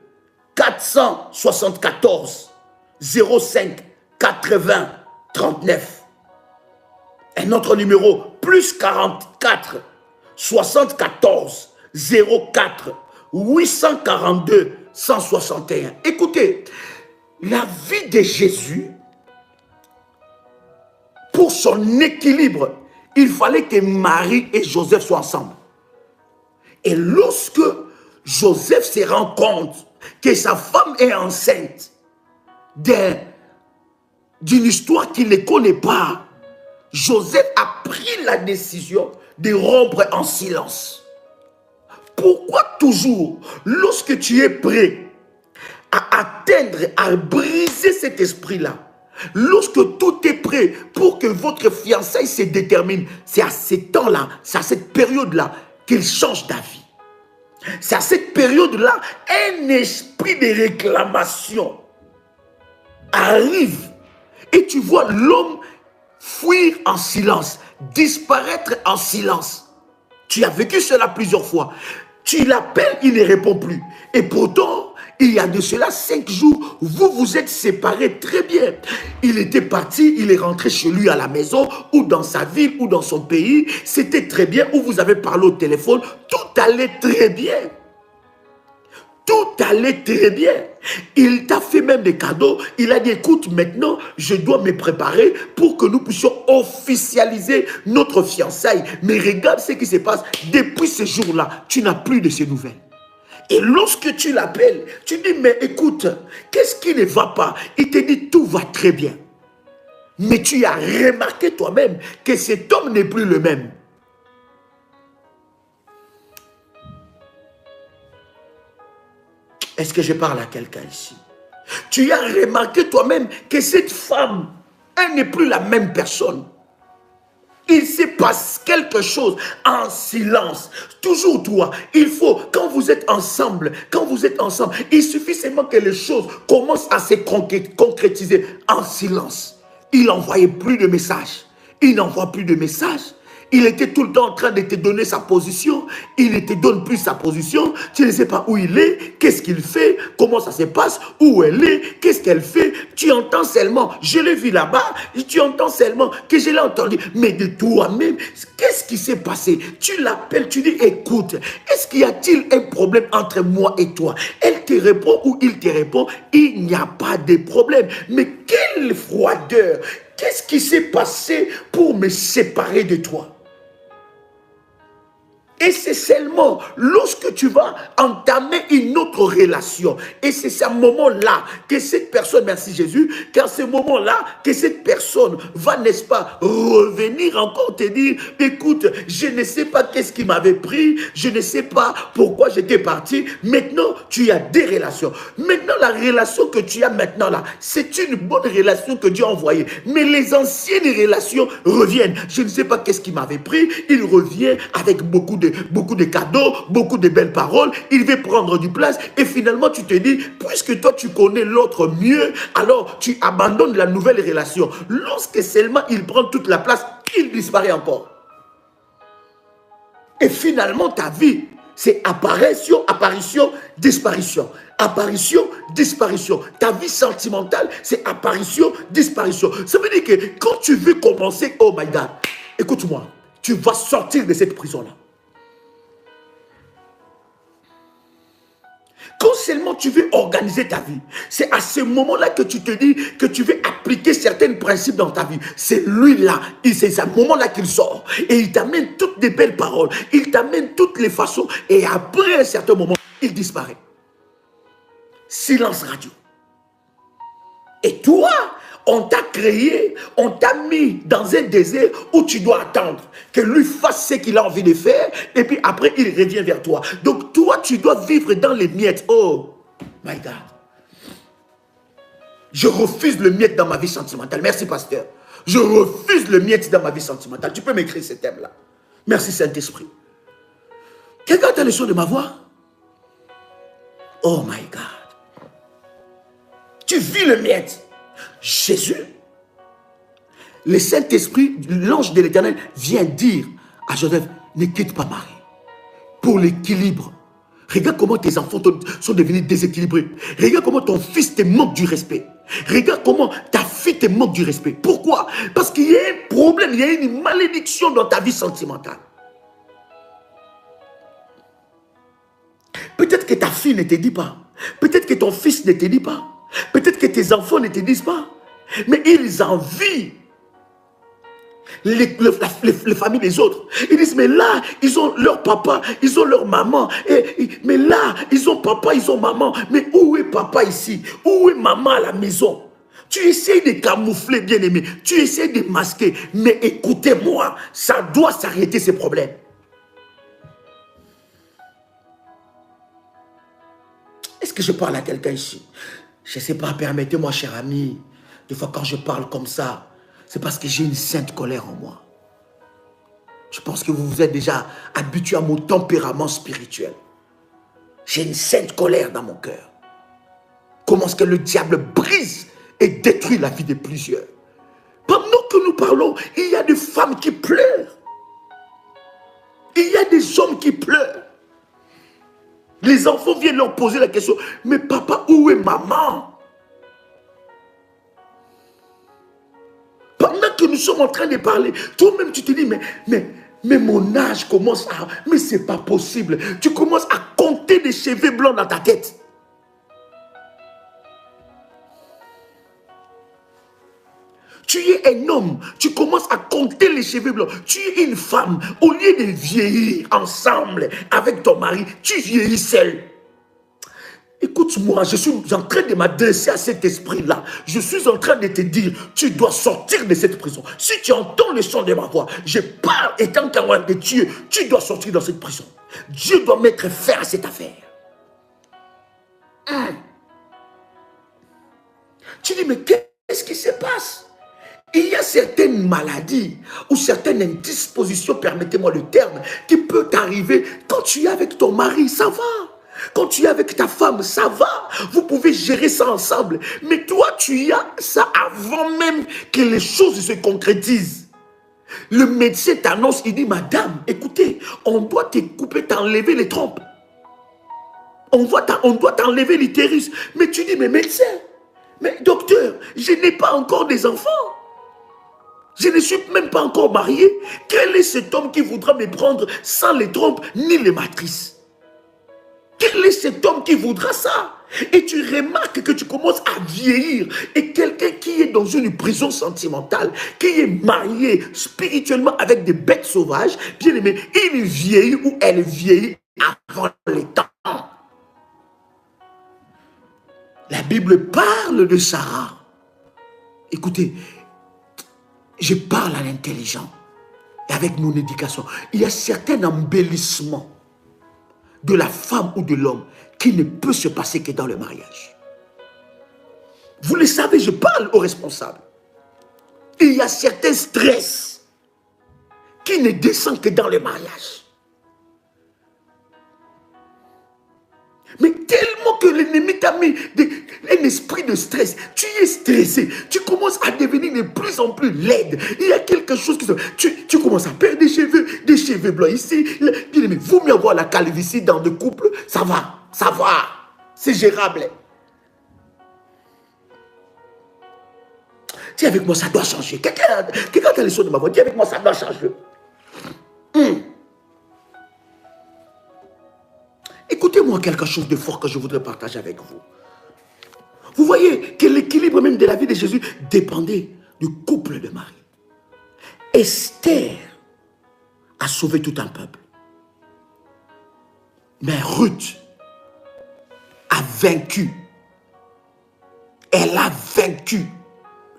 Speaker 1: 474 05 80 39. Un autre numéro, plus 44 74 04 842 161. Écoutez, la vie de Jésus, pour son équilibre, il fallait que Marie et Joseph soient ensemble. Et lorsque Joseph se rend compte que sa femme est enceinte d'une histoire qu'il ne connaît pas, Joseph a pris la décision de rompre en silence. Pourquoi toujours, lorsque tu es prêt à atteindre, à briser cet esprit-là, lorsque tout est prêt pour que votre fiançailles se détermine, c'est à ce temps-là, c'est à cette période-là qu'il change d'avis. C'est à cette période-là, un esprit de réclamation arrive et tu vois l'homme fuir en silence, disparaître en silence. Tu as vécu cela plusieurs fois. Tu l'appelles, il ne répond plus. Et pourtant, il y a de cela 5 jours, vous vous êtes séparés très bien. Il était parti, il est rentré chez lui à la maison, ou dans sa ville, ou dans son pays. C'était très bien, ou vous avez parlé au téléphone. Tout allait très bien. Tout allait très bien. Il t'a fait même des cadeaux. Il a dit, écoute, maintenant, je dois me préparer pour que nous puissions officialiser notre fiançailles. Mais regarde ce qui se passe. Depuis ce jour-là, tu n'as plus de ces nouvelles. Et lorsque tu l'appelles, tu dis, mais écoute, qu'est-ce qui ne va pas? Il te dit, tout va très bien. Mais tu as remarqué toi-même que cet homme n'est plus le même. Est-ce que je parle à quelqu'un ici? Tu as remarqué toi-même que cette femme, elle n'est plus la même personne. Il se passe quelque chose en silence. Toujours toi, il faut, quand vous êtes ensemble, il suffit seulement que les choses commencent à se concrétiser en silence. Il n'envoyait plus de messages. Il n'envoie plus de messages. Il était tout le temps en train de te donner sa position. Il ne te donne plus sa position. Tu ne sais pas où il est, qu'est-ce qu'il fait, comment ça se passe, où elle est, qu'est-ce qu'elle fait. Tu entends seulement, je l'ai vu là-bas, tu entends seulement que je l'ai entendu. Mais de toi-même, qu'est-ce qui s'est passé? Tu l'appelles, tu dis, écoute, est-ce qu'il y a-t-il un problème entre moi et toi? Elle te répond ou il te répond, il n'y a pas de problème. Mais quelle froideur! Qu'est-ce qui s'est passé pour me séparer de toi? Et c'est seulement lorsque tu vas entamer une autre relation. Et c'est ce moment-là que cette personne, merci Jésus, car ce moment-là que cette personne va, n'est-ce pas, revenir encore te dire, écoute, je ne sais pas qu'est-ce qui m'avait pris, je ne sais pas pourquoi j'étais parti. Maintenant, tu as des relations. Maintenant, la relation que tu as maintenant là, c'est une bonne relation que Dieu a envoyée. Mais les anciennes relations reviennent. Je ne sais pas qu'est-ce qui m'avait pris. Il revient avec beaucoup de cadeaux, beaucoup de belles paroles, il veut prendre du place et finalement tu te dis, puisque toi tu connais l'autre mieux, alors tu abandonnes la nouvelle relation. Lorsque seulement il prend toute la place, il disparaît encore. Et finalement ta vie, c'est apparition, disparition. Apparition, disparition. Ta vie sentimentale, c'est apparition, disparition. Ça veut dire que quand tu veux commencer, oh my God, écoute-moi, tu vas sortir de cette prison-là. Quand seulement tu veux organiser ta vie, c'est à ce moment-là que tu te dis que tu veux appliquer certains principes dans ta vie. C'est lui-là, c'est à ce moment-là qu'il sort. Et il t'amène toutes les belles paroles, il t'amène toutes les façons. Et après un certain moment, il disparaît. Silence radio. Et toi, on t'a créé, on t'a mis dans un désert où tu dois attendre que lui fasse ce qu'il a envie de faire et puis après il revient vers toi. Donc toi, tu dois vivre dans les miettes. Oh my God. Je refuse le miette dans ma vie sentimentale. Merci pasteur. Je refuse le miette dans ma vie sentimentale. Tu peux m'écrire ce thème-là. Merci Saint-Esprit. Quelqu'un a le son de ma voix? Oh my God. Tu vis le miette. Jésus, le Saint-Esprit, l'ange de l'Éternel vient dire à Joseph, ne quitte pas Marie pour l'équilibre. Regarde comment tes enfants sont devenus déséquilibrés. Regarde comment ton fils te manque du respect. Regarde comment ta fille te manque du respect. Pourquoi? Parce qu'il y a un problème, il y a une malédiction dans ta vie sentimentale. Peut-être que ta fille ne te dit pas. Peut-être que ton fils ne te dit pas. Peut-être que tes enfants ne te disent pas. Mais ils envient les familles des autres. Ils disent, mais là, ils ont leur papa, ils ont leur maman. Mais là, ils ont papa, ils ont maman. Mais où est papa ici? Où est maman à la maison? Tu essaies de camoufler, bien-aimé. Tu essaies de masquer. Mais écoutez-moi, ça doit s'arrêter ces problèmes. Est-ce que je parle à quelqu'un ici? Je ne sais pas, permettez-moi, cher ami. Des fois, quand je parle comme ça, c'est parce que j'ai une sainte colère en moi. Je pense que vous vous êtes déjà habitué à mon tempérament spirituel. J'ai une sainte colère dans mon cœur. Comment est-ce que le diable brise et détruit la vie de plusieurs? Pendant que nous parlons, il y a des femmes qui pleurent. Il y a des hommes qui pleurent. Les enfants viennent leur poser la question, mais papa, où est maman? Pendant que nous sommes en train de parler, toi-même tu te dis, mais mon âge commence à... Mais c'est pas possible. Tu commences à compter des cheveux blancs dans ta tête. Tu es un homme, tu commences à compter les cheveux blancs. Tu es une femme, au lieu de vieillir ensemble avec ton mari, tu vieillis seul. Écoute-moi, je suis en train de m'adresser à cet esprit-là. Je suis en train de te dire, tu dois sortir de cette prison. Si tu entends le son de ma voix, je parle étant témoin de Dieu, tu dois sortir de cette prison. Dieu doit mettre fin à cette affaire. Tu dis, mais qu'est-ce qui se passe? Il y a certaines maladies ou certaines indispositions, permettez-moi le terme, qui peut t'arriver quand tu es avec ton mari, ça va. Quand tu es avec ta femme, ça va. Vous pouvez gérer ça ensemble. Mais toi, tu as ça avant même que les choses se concrétisent. Le médecin t'annonce, il dit, madame, écoutez, on doit te couper, t'enlever les trompes. On doit t'enlever l'utérus. Mais tu dis, mais médecin, mais docteur, je n'ai pas encore des enfants. Je ne suis même pas encore marié. Quel est cet homme qui voudra me prendre sans les trompes ni les matrices? Quel est cet homme qui voudra ça? Et tu remarques que tu commences à vieillir. Et quelqu'un qui est dans une prison sentimentale, qui est marié spirituellement avec des bêtes sauvages, bien aimé, il vieillit ou elle vieillit avant les temps. La Bible parle de Sarah. Écoutez, je parle à l'intelligent. Et avec mon éducation, il y a certains embellissements de la femme ou de l'homme qui ne peut se passer que dans le mariage. Vous le savez, je parle aux responsables. Il y a certains stress qui ne descendent que dans le mariage. Mais tellement que l'ennemi t'a mis un esprit de stress, tu es stressé, tu commences à devenir de plus en plus laide. Il y a quelque chose qui se... Tu commences à perdre des cheveux blancs ici. Bien aimé, vaut mieux avoir la calvitie dans des couples, ça va, c'est gérable. Dis avec moi, ça doit changer. Quelqu'un a les sons de ma voix, dis avec moi, ça doit changer. Écoutez-moi quelque chose de fort que je voudrais partager avec vous. Vous voyez que l'équilibre même de la vie de Jésus dépendait du couple de Marie. Esther a sauvé tout un peuple. Mais Ruth a vaincu. Elle a vaincu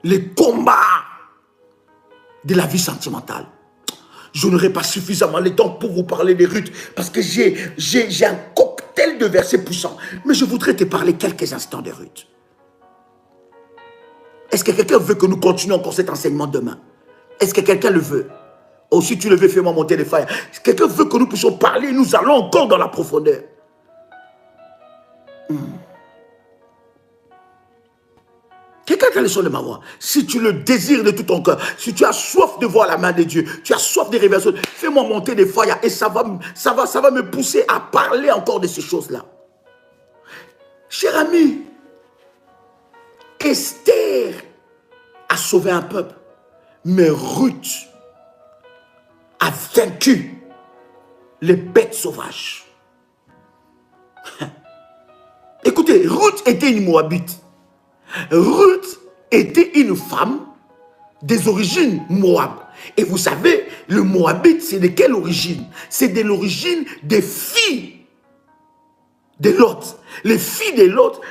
Speaker 1: les combats de la vie sentimentale. Je n'aurai pas suffisamment le temps pour vous parler de Ruth parce que j'ai un cocktail de versets puissants. Mais je voudrais te parler quelques instants de Ruth. Est-ce que quelqu'un veut que nous continuions encore cet enseignement demain? Est-ce que quelqu'un le veut? Oh, si tu le veux, fais-moi monter les fers. Quelqu'un veut que nous puissions parler, nous allons encore dans la profondeur. Quelqu'un qui a le son de ma voix, si tu le désires de tout ton cœur, si tu as soif de voir la main de Dieu, tu as soif des révélations, fais-moi monter des feuilles et ça va me pousser à parler encore de ces choses-là. Cher ami, Esther a sauvé un peuple, mais Ruth a vaincu les bêtes sauvages. Écoutez, Ruth était une Moabite. Ruth était une femme des origines Moab. Et vous savez, le Moabite, c'est de quelle origine? C'est de l'origine des filles de Lot. Les filles de Lot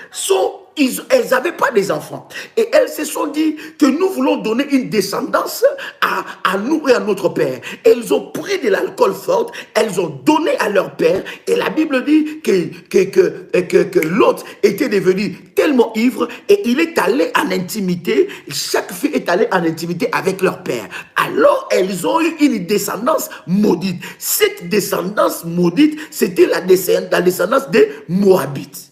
Speaker 1: elles n'avaient pas des enfants. Et elles se sont dit que nous voulons donner une descendance à nous et à notre père. Elles ont pris de l'alcool fort, elles ont donné à leur père. Et la Bible dit que Lot était devenu tellement ivre et il est allé en intimité. Chaque fille est allée en intimité avec leur père. Alors elles ont eu une descendance maudite. Cette descendance maudite, c'était la descendance des Moabites.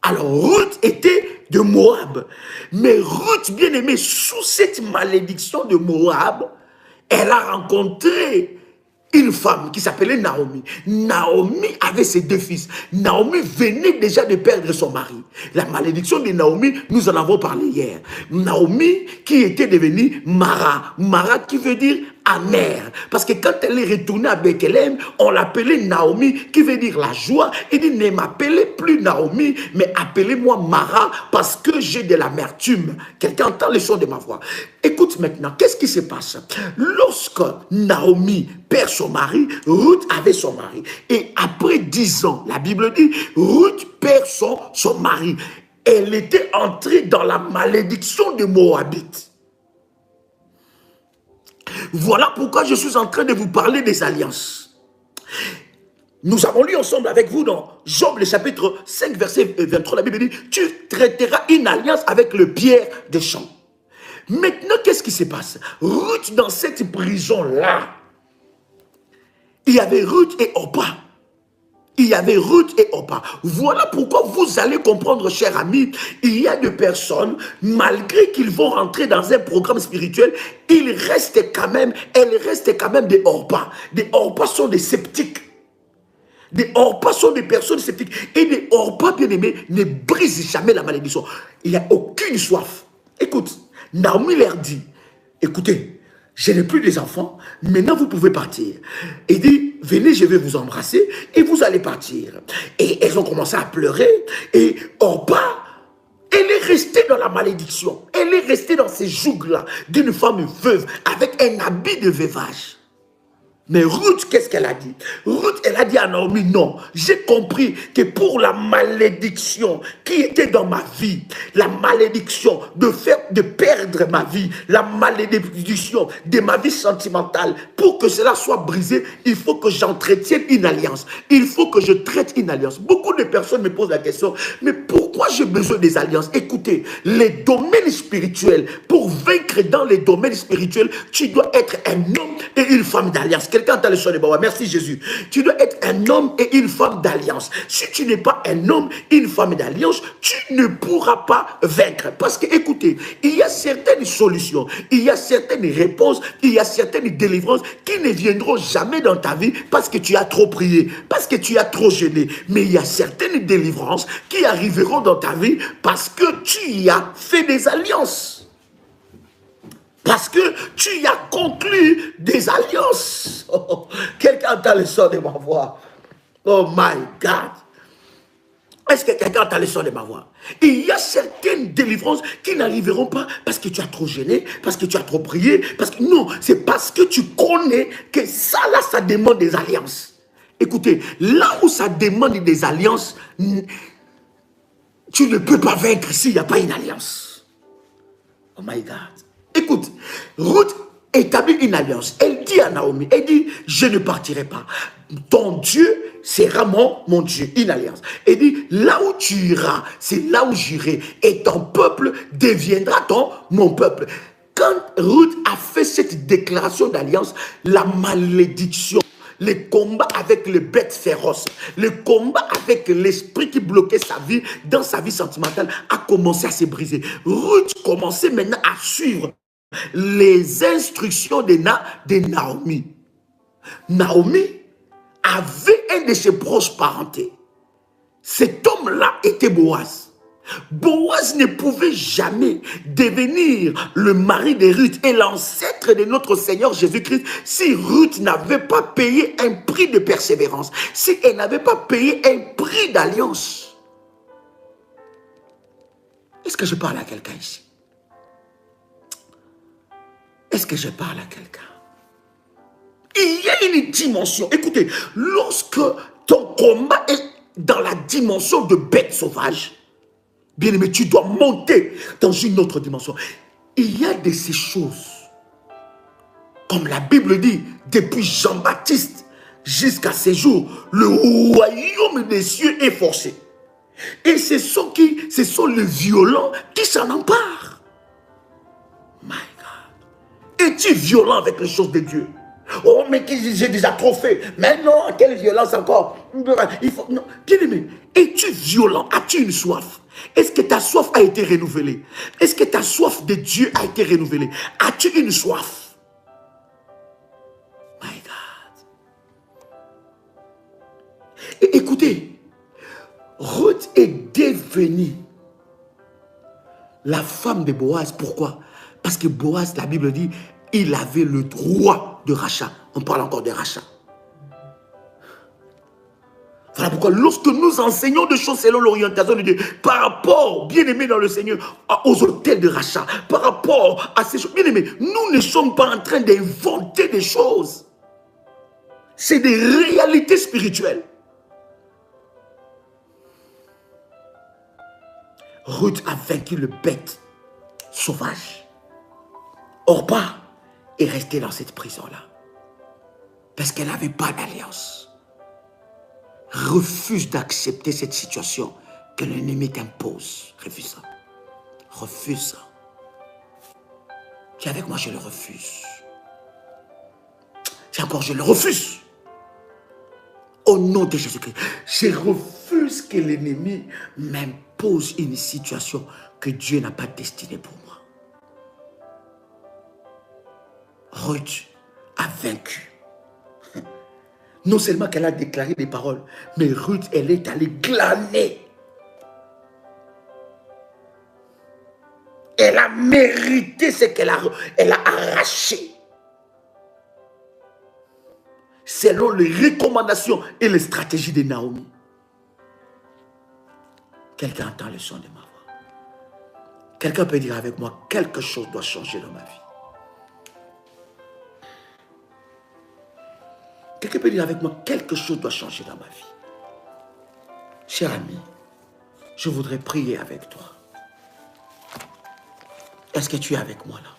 Speaker 1: Alors Ruth était de Moab. Mais Ruth, bien aimée, sous cette malédiction de Moab, elle a rencontré une femme qui s'appelait Naomi. Naomi avait ses deux fils. Naomi venait déjà de perdre son mari. La malédiction de Naomi, nous en avons parlé hier. Naomi qui était devenue Mara. Mara qui veut dire amère. Parce que quand elle est retournée à Bethléem, on l'appelait Naomi qui veut dire la joie. Il dit, ne m'appelez plus Naomi, mais appelez-moi Mara parce que j'ai de l'amertume. Quelqu'un entend le son de ma voix. Écoute maintenant, qu'est-ce qui se passe? Lorsque Naomi perd son mari, Ruth avait son mari. Et après 10 ans, la Bible dit, Ruth perd son mari. Elle était entrée dans la malédiction de Moabite. Voilà pourquoi je suis en train de vous parler des alliances. Nous avons lu ensemble avec vous dans Job, le chapitre 5, verset 23, la Bible dit, tu traiteras une alliance avec le pierre des champs. Maintenant, qu'est-ce qui se passe? Ruth, dans cette prison-là, il y avait Ruth et Orpa. Il y avait Ruth et Orpa. Voilà pourquoi vous allez comprendre, chers amis, il y a des personnes, malgré qu'ils vont rentrer dans un programme spirituel, elles restent quand même des Orpa. Des Orpa sont des sceptiques. Des Orpa sont des personnes sceptiques. Et des Orpa, bien aimés, ne brisent jamais la malédiction. Il n'y a aucune soif. Écoute, Naomi leur dit, écoutez, je n'ai plus des enfants, maintenant vous pouvez partir. Il dit, venez, je vais vous embrasser et vous allez partir. Et elles ont commencé à pleurer. Et Orpa, elle est restée dans la malédiction. Elle est restée dans ces jougs-là d'une femme veuve avec un habit de veuvage. Mais Ruth, qu'est-ce qu'elle a dit? Ruth, elle a dit à Naomi, non, j'ai compris que pour la malédiction qui était dans ma vie, la malédiction de perdre ma vie, la malédiction de ma vie sentimentale, pour que cela soit brisé, il faut que j'entretienne une alliance. Il faut que je traite une alliance. Beaucoup de personnes me posent la question, mais pourquoi j'ai besoin des alliances? Écoutez, les domaines spirituels, pour vaincre dans les domaines spirituels, tu dois être un homme et une femme d'alliance. Quelqu'un entend le son de Baba. Merci Jésus. Tu dois être un homme et une femme d'alliance. Si tu n'es pas un homme et une femme d'alliance, tu ne pourras pas vaincre. Parce que, écoutez, il y a certaines solutions, il y a certaines réponses, il y a certaines délivrances qui ne viendront jamais dans ta vie parce que tu as trop prié, parce que tu as trop jeûné. Mais il y a certaines délivrances qui arriveront dans ta vie parce que tu y as fait des alliances. Parce que tu y as conclu des alliances. Oh, quelqu'un entend le son de ma voix. Oh my God. Est-ce que quelqu'un entend le son de ma voix? Il y a certaines délivrances qui n'arriveront pas parce que tu as trop gêné, parce que tu as trop prié. Parce que non, c'est parce que tu connais que ça là, ça demande des alliances. Écoutez, là où ça demande des alliances, tu ne peux pas vaincre s'il n'y a pas une alliance. Oh my God. Écoute, Ruth établit une alliance. Elle dit à Naomi, elle dit, je ne partirai pas. Ton Dieu sera mon Dieu, une alliance. Elle dit, là où tu iras, c'est là où j'irai. Et ton peuple deviendra mon peuple. Quand Ruth a fait cette déclaration d'alliance, la malédiction, le combat avec les bêtes féroces, le combat avec l'esprit qui bloquait sa vie, dans sa vie sentimentale, a commencé à se briser. Ruth commençait maintenant à suivre les instructions de Naomi. Naomi avait un de ses proches parentés. Cet homme-là était Boaz. Boaz ne pouvait jamais devenir le mari de Ruth et l'ancêtre de notre Seigneur Jésus-Christ si Ruth n'avait pas payé un prix de persévérance, si elle n'avait pas payé un prix d'alliance. Est-ce que je parle à quelqu'un ici? Est-ce que je parle à quelqu'un? Il y a une dimension. Écoutez, lorsque ton combat est dans la dimension de bête sauvage, bien aimé, tu dois monter dans une autre dimension. Il y a de ces choses, comme la Bible dit, depuis Jean-Baptiste jusqu'à ces jours, le royaume des cieux est forcé. Et ce sont les violents qui s'en emparent. My God. Es-tu violent avec les choses de Dieu? Oh, mais j'ai déjà trop fait. Mais non, quelle violence encore? Il faut, non. Bien aimé, es-tu violent? As-tu une soif? Est-ce que ta soif a été renouvelée? Est-ce que ta soif de Dieu a été renouvelée? As-tu une soif? My God. Et écoutez, Ruth est devenue la femme de Boaz. Pourquoi? Parce que Boaz, la Bible dit, il avait le droit de rachat. On parle encore de rachat. Voilà pourquoi lorsque nous enseignons des choses selon l'orientation de Dieu, par rapport, bien aimé dans le Seigneur, aux hôtels de rachat, par rapport à ces choses, bien aimé, nous ne sommes pas en train d'inventer des choses. C'est des réalités spirituelles. Ruth a vaincu le bête sauvage. Orpa est restée dans cette prison-là. Parce qu'elle n'avait pas d'alliance. refuse d'accepter cette situation que l'ennemi t'impose. Refuse ça. Refuse ça. Tu es avec moi, je le refuse. C'est encore, je le refuse. Au nom de Jésus-Christ, je refuse que l'ennemi m'impose une situation que Dieu n'a pas destinée pour moi. Ruth a vaincu. Non seulement qu'elle a déclaré des paroles, mais Ruth, elle est allée glaner. Elle a mérité ce qu'elle a arraché. Selon les recommandations et les stratégies de Naomi. Quelqu'un entend le son de ma voix. Quelqu'un peut dire avec moi, quelque chose doit changer dans ma vie. Quelqu'un peut dire avec moi, quelque chose doit changer dans ma vie. Cher ami, je voudrais prier avec toi. Est-ce que tu es avec moi là?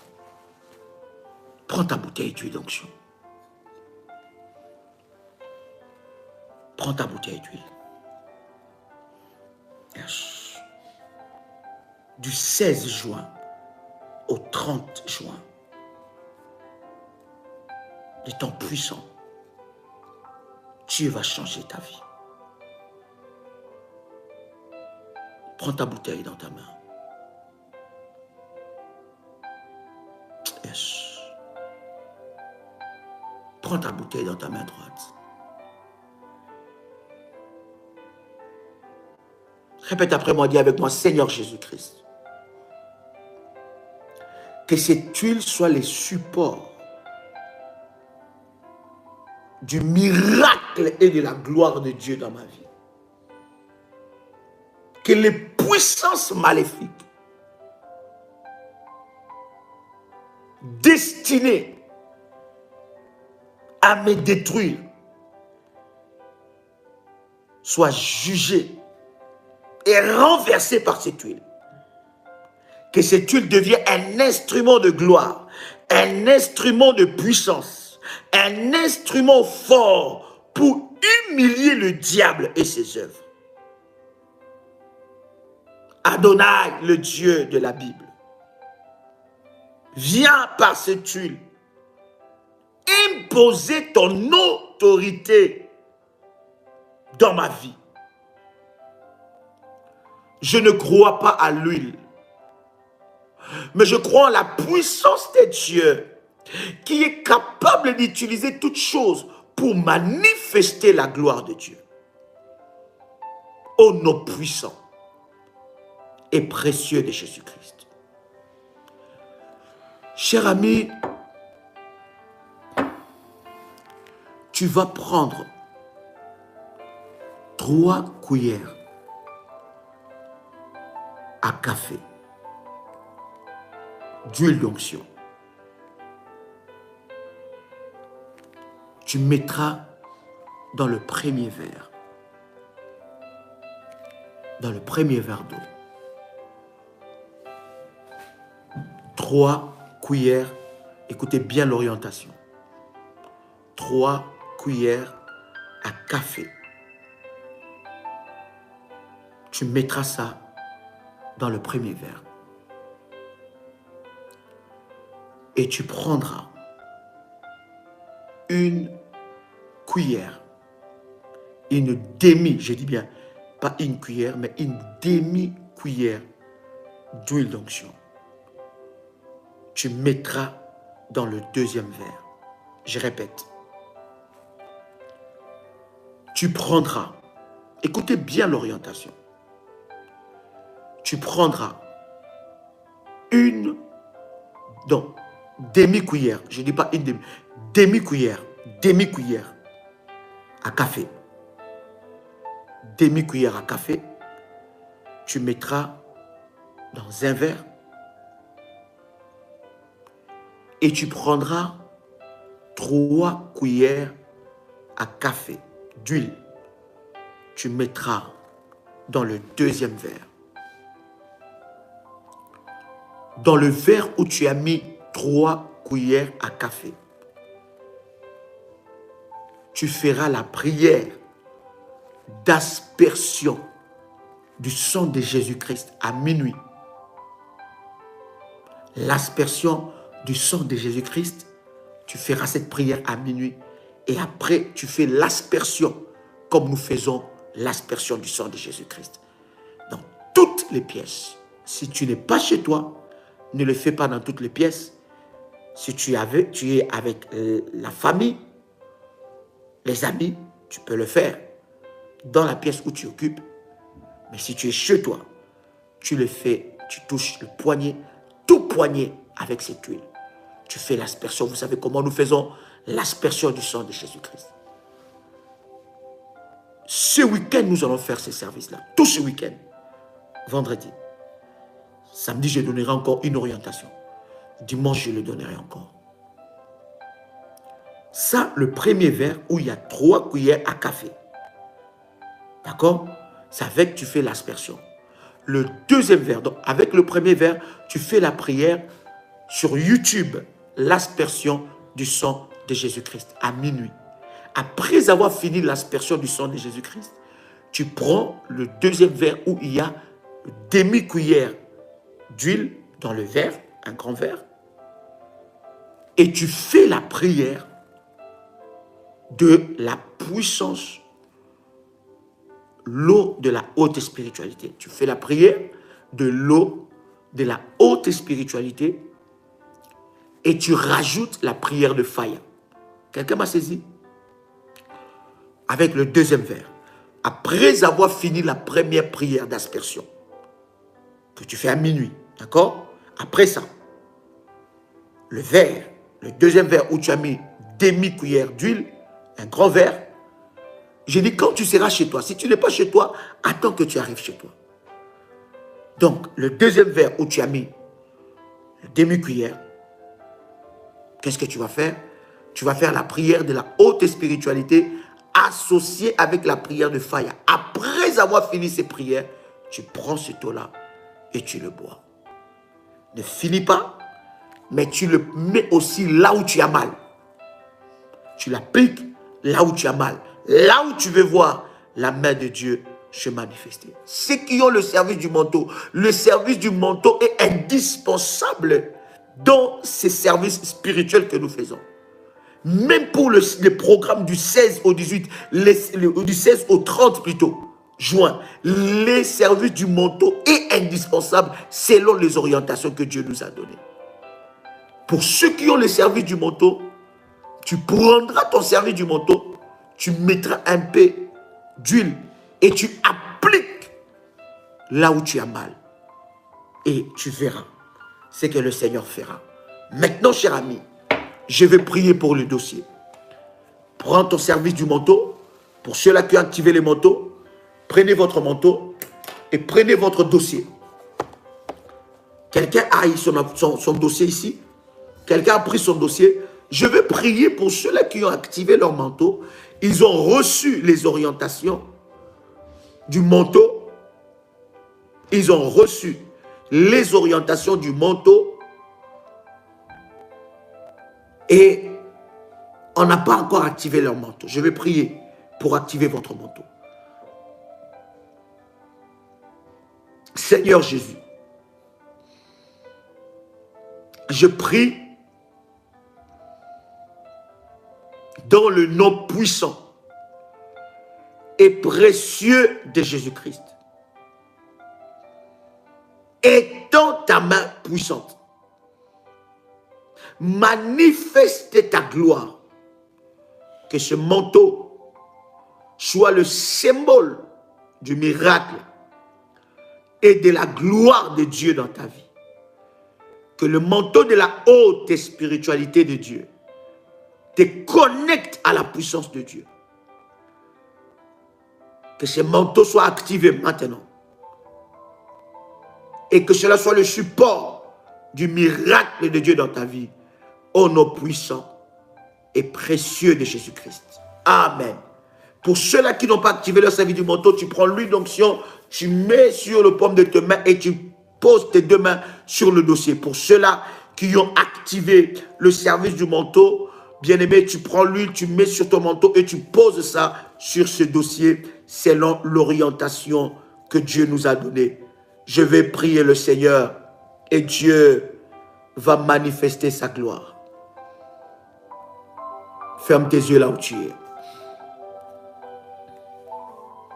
Speaker 1: Prends ta bouteille d'huile d'onction. Prends ta bouteille d'huile. Yes. Du 16 juin au 30 juin, des temps puissants, Dieu va changer ta vie. Prends ta bouteille dans ta main. Yes. Prends ta bouteille dans ta main droite. Répète après moi, dis avec moi, Seigneur Jésus-Christ, que cette huile soit les supports du miracle et de la gloire de Dieu dans ma vie. Que les puissances maléfiques destinées à me détruire soient jugées et renversées par cette huile. Que cette huile devienne un instrument de gloire, un instrument de puissance, un instrument fort pour humilier le diable et ses œuvres. Adonai, le Dieu de la Bible, viens par cette huile imposer ton autorité dans ma vie. Je ne crois pas à l'huile, mais je crois en la puissance de Dieu qui est capable d'utiliser toutes choses pour manifester la gloire de Dieu. Au nom puissant et précieux de Jésus-Christ. Cher ami, tu vas prendre 3 cuillères à café d'huile d'onction. Tu mettras dans le premier verre. Dans le premier verre d'eau. 3 cuillères, écoutez bien l'orientation. 3 cuillères à café. Tu mettras ça dans le premier verre. Et tu prendras une cuillère, une demi, je dis bien, pas une cuillère, mais une demi-cuillère d'huile d'onction. Tu mettras dans le deuxième verre. Je répète. Tu prendras, écoutez bien l'orientation. Tu prendras une, donc, demi-cuillère, je ne dis pas une demi-cuillère à café. Demi-cuillère à café, tu mettras dans un verre et tu prendras 3 cuillères à café d'huile. Tu mettras dans le deuxième verre. Dans le verre où tu as mis 3 cuillères à café, tu feras la prière d'aspersion du sang de Jésus-Christ à minuit. L'aspersion du sang de Jésus-Christ, tu feras cette prière à minuit. Et après, tu fais l'aspersion, comme nous faisons l'aspersion du sang de Jésus-Christ. Dans toutes les pièces. Si tu n'es pas chez toi, ne le fais pas dans toutes les pièces. Si tu es avec la famille, les amis, tu peux le faire dans la pièce où tu occupes. Mais si tu es chez toi, tu le fais, tu touches le poignet, tout poignet avec cette huile. Tu fais l'aspersion. Vous savez comment nous faisons l'aspersion du sang de Jésus-Christ. Ce week-end, nous allons faire ces services-là. Tout ce week-end. Vendredi. Samedi, je donnerai encore une orientation. Dimanche, je le donnerai encore. Ça, le premier verre où il y a 3 cuillères à café. D'accord? C'est avec tu fais l'aspersion. Le deuxième verre, donc avec le premier verre, tu fais la prière sur YouTube. L'aspersion du sang de Jésus-Christ à minuit. Après avoir fini l'aspersion du sang de Jésus-Christ, tu prends le deuxième verre où il y a une demi-cuillère d'huile dans le verre, un grand verre, et tu fais la prière de la puissance, l'eau de la haute spiritualité. Tu fais la prière de l'eau de la haute spiritualité et tu rajoutes la prière de Faya. Quelqu'un m'a saisi? Avec le deuxième verre. Après avoir fini la première prière d'aspersion, que tu fais à minuit, d'accord? Après ça, le verre, le deuxième verre où tu as mis demi-cuillère d'huile, un grand verre, j'ai dit quand tu seras chez toi. Si tu n'es pas chez toi, attends que tu arrives chez toi. Donc, le deuxième verre où tu as mis demi-cuillère, qu'est-ce que tu vas faire? Tu vas faire la prière de la haute spiritualité associée avec la prière de Faya. Après avoir fini ces prières, tu prends ce eau-là et tu le bois. Ne finis pas, mais tu le mets aussi là où tu as mal. Tu l'appliques là où tu as mal. Là où tu veux voir la main de Dieu se manifester. Ceux qui ont le service du manteau est indispensable dans ces services spirituels que nous faisons. Même pour le programme du 16 au 18, du 16 au 30 plutôt, juin, les services du manteau est indispensable selon les orientations que Dieu nous a données. Pour ceux qui ont le service du manteau, tu prendras ton service du manteau, tu mettras un peu d'huile et tu appliques là où tu as mal. Et tu verras ce que le Seigneur fera. Maintenant, cher ami, je vais prier pour le dossier. Prends ton service du manteau. Pour ceux-là qui ont activé les manteaux, prenez votre manteau et prenez votre dossier. Quelqu'un a son dossier ici. Quelqu'un a pris son dossier. Je vais prier pour ceux-là qui ont activé leur manteau. Ils ont reçu les orientations du manteau. Ils ont reçu les orientations du manteau. Et on n'a pas encore activé leur manteau. Je vais prier pour activer votre manteau. Seigneur Jésus, je prie dans le nom puissant et précieux de Jésus-Christ. Étends ta main puissante. Manifeste ta gloire. Que ce manteau soit le symbole du miracle et de la gloire de Dieu dans ta vie. Que le manteau de la haute spiritualité de Dieu te connecte à la puissance de Dieu. Que ce manteau soit activé maintenant. Et que cela soit le support du miracle de Dieu dans ta vie. Au nom puissant et précieux de Jésus-Christ. Amen. Pour ceux-là qui n'ont pas activé leur service du manteau, tu prends l'huile d'onction, tu mets sur le paume de tes mains et tu poses tes deux mains sur le dossier. Pour ceux-là qui ont activé le service du manteau, bien-aimé, tu prends l'huile, tu mets sur ton manteau et tu poses ça sur ce dossier. selon l'orientation que Dieu nous a donnée. Je vais prier le Seigneur et Dieu va manifester sa gloire. Ferme tes yeux là où tu es.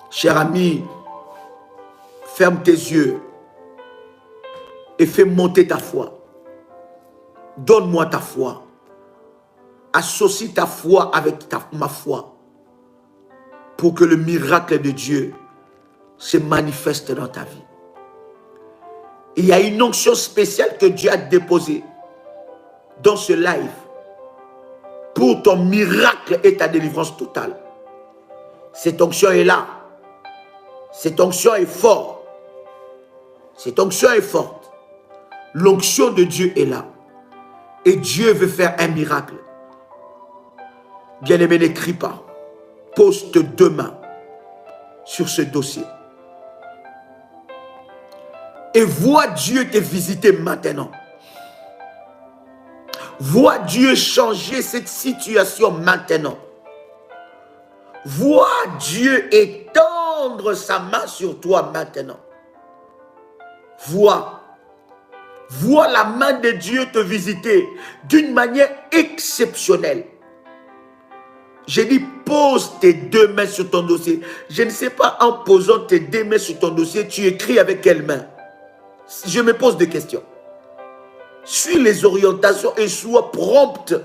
Speaker 1: Cher ami, ferme tes yeux et fais monter ta foi. Donne-moi ta foi. Associe ta foi avec ma foi pour que le miracle de Dieu se manifeste dans ta vie. Il y a une onction spéciale que Dieu a déposée dans ce live pour ton miracle et ta délivrance totale. Cette onction est là. Cette onction est forte. Cette onction est forte. L'onction de Dieu est là. Et Dieu veut faire un miracle. Bien-aimé, n'écris pas. Pose tes deux mains sur ce dossier. Et vois Dieu te visiter maintenant. Vois Dieu changer cette situation maintenant. Vois Dieu étendre sa main sur toi maintenant. Vois la main de Dieu te visiter d'une manière exceptionnelle. J'ai dit, pose tes deux mains sur ton dossier. Je ne sais pas, en posant tes deux mains sur ton dossier, tu écris avec quelle main? Je me pose des questions. Suis les orientations et sois prompte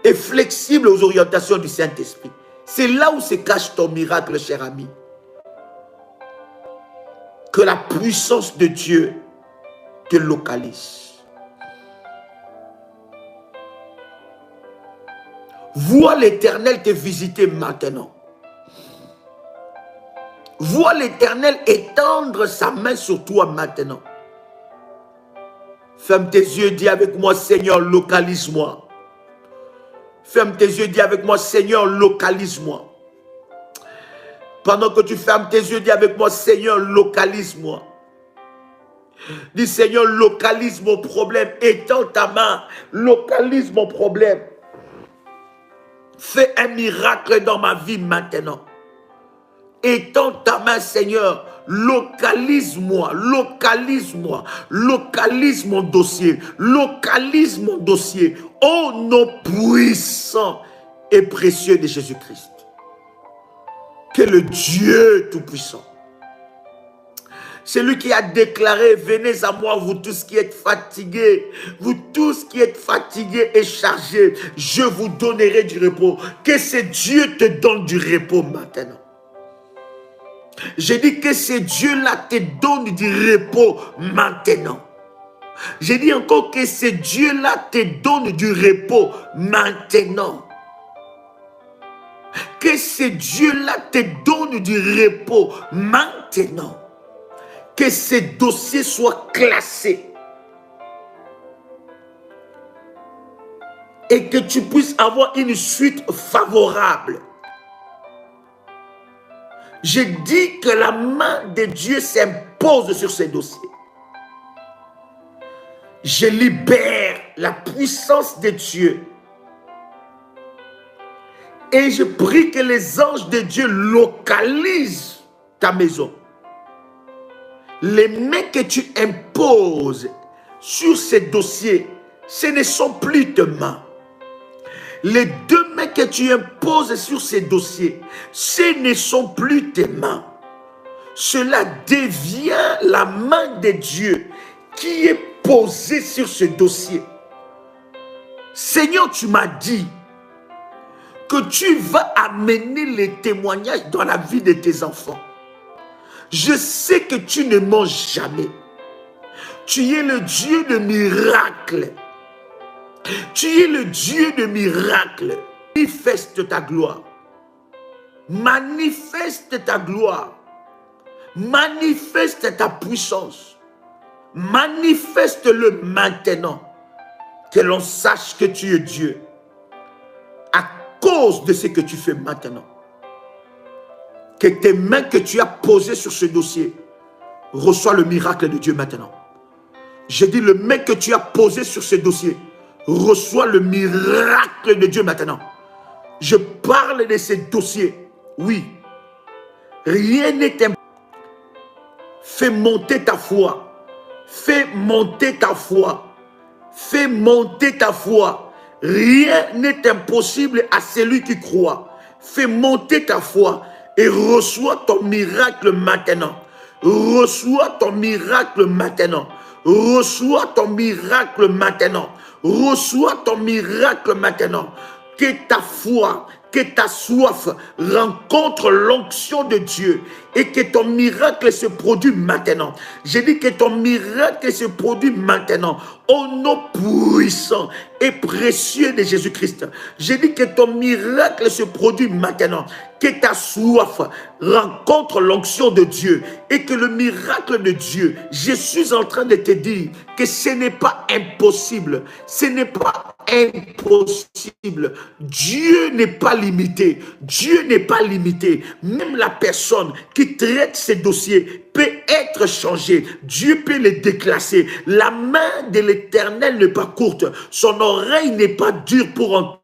Speaker 1: et flexible aux orientations du Saint-Esprit. C'est là où se cache ton miracle, cher ami. Que la puissance de Dieu te localise. Vois l'Éternel te visiter maintenant. Vois l'Éternel étendre sa main sur toi maintenant. Ferme tes yeux, dis avec moi, Seigneur, localise-moi. Ferme tes yeux, dis avec moi, Seigneur, localise-moi. Pendant que tu fermes tes yeux, dis avec moi, Seigneur, localise-moi. Dis, Seigneur, localise mon problème. Étends ta main, localise mon problème. Fais un miracle dans ma vie maintenant. Étends ta main, Seigneur. Localise-moi, localise-moi, localise mon dossier, localise mon dossier. Au nom puissant et précieux de Jésus-Christ. Que le Dieu Tout-Puissant, celui qui a déclaré, venez à moi, vous tous qui êtes fatigués, vous tous qui êtes fatigués et chargés, je vous donnerai du repos. Que ce Dieu te donne du repos maintenant. J'ai dit que ce Dieu-là te donne du repos maintenant. J'ai dit encore que ce Dieu-là te donne du repos maintenant. Que ce Dieu-là te donne du repos maintenant. Que ces dossiers soient classés. Et que tu puisses avoir une suite favorable. Je dis que la main de Dieu s'impose sur ces dossiers. Je libère la puissance de Dieu. Et je prie que les anges de Dieu localisent ta maison. Les mains que tu imposes sur ces dossiers, ce ne sont plus tes mains. Les deux mains que tu imposes sur ces dossiers, ce ne sont plus tes mains. Cela devient la main de Dieu qui est posée sur ce dossier. Seigneur, tu m'as dit que tu vas amener les témoignages dans la vie de tes enfants. Je sais que tu ne manges jamais. Tu es le Dieu de miracles. Tu es le Dieu de miracles. Manifeste ta gloire. Manifeste ta gloire. Manifeste ta puissance. Manifeste-le maintenant. Que l'on sache que tu es Dieu. À cause de ce que tu fais maintenant. Que tes mains que tu as posées sur ce dossier reçoivent le miracle de Dieu maintenant. Je dis le main que tu as posé sur ce dossier reçoit le miracle de Dieu maintenant. Je parle de ces dossiers. Oui. Rien n'est impossible. Fais monter ta foi. Fais monter ta foi. Fais monter ta foi. Rien n'est impossible à celui qui croit. Fais monter ta foi et reçois ton miracle maintenant. Reçois ton miracle maintenant. Reçois ton miracle maintenant. Reçois ton miracle maintenant. Que ta foi, que ta soif rencontre l'onction de Dieu et que ton miracle se produise maintenant. J'ai dit que ton miracle se produise maintenant au nom puissant et précieux de Jésus-Christ. J'ai dit que ton miracle se produise maintenant. Que ta soif rencontre l'onction de Dieu et que le miracle de Dieu, je suis en train de te dire que ce n'est pas impossible. Ce n'est pas impossible. Dieu n'est pas limité. Dieu n'est pas limité. Même la personne qui traite ces dossiers peut être changée. Dieu peut les déclasser. La main de l'Éternel n'est pas courte. Son oreille n'est pas dure pour entendre.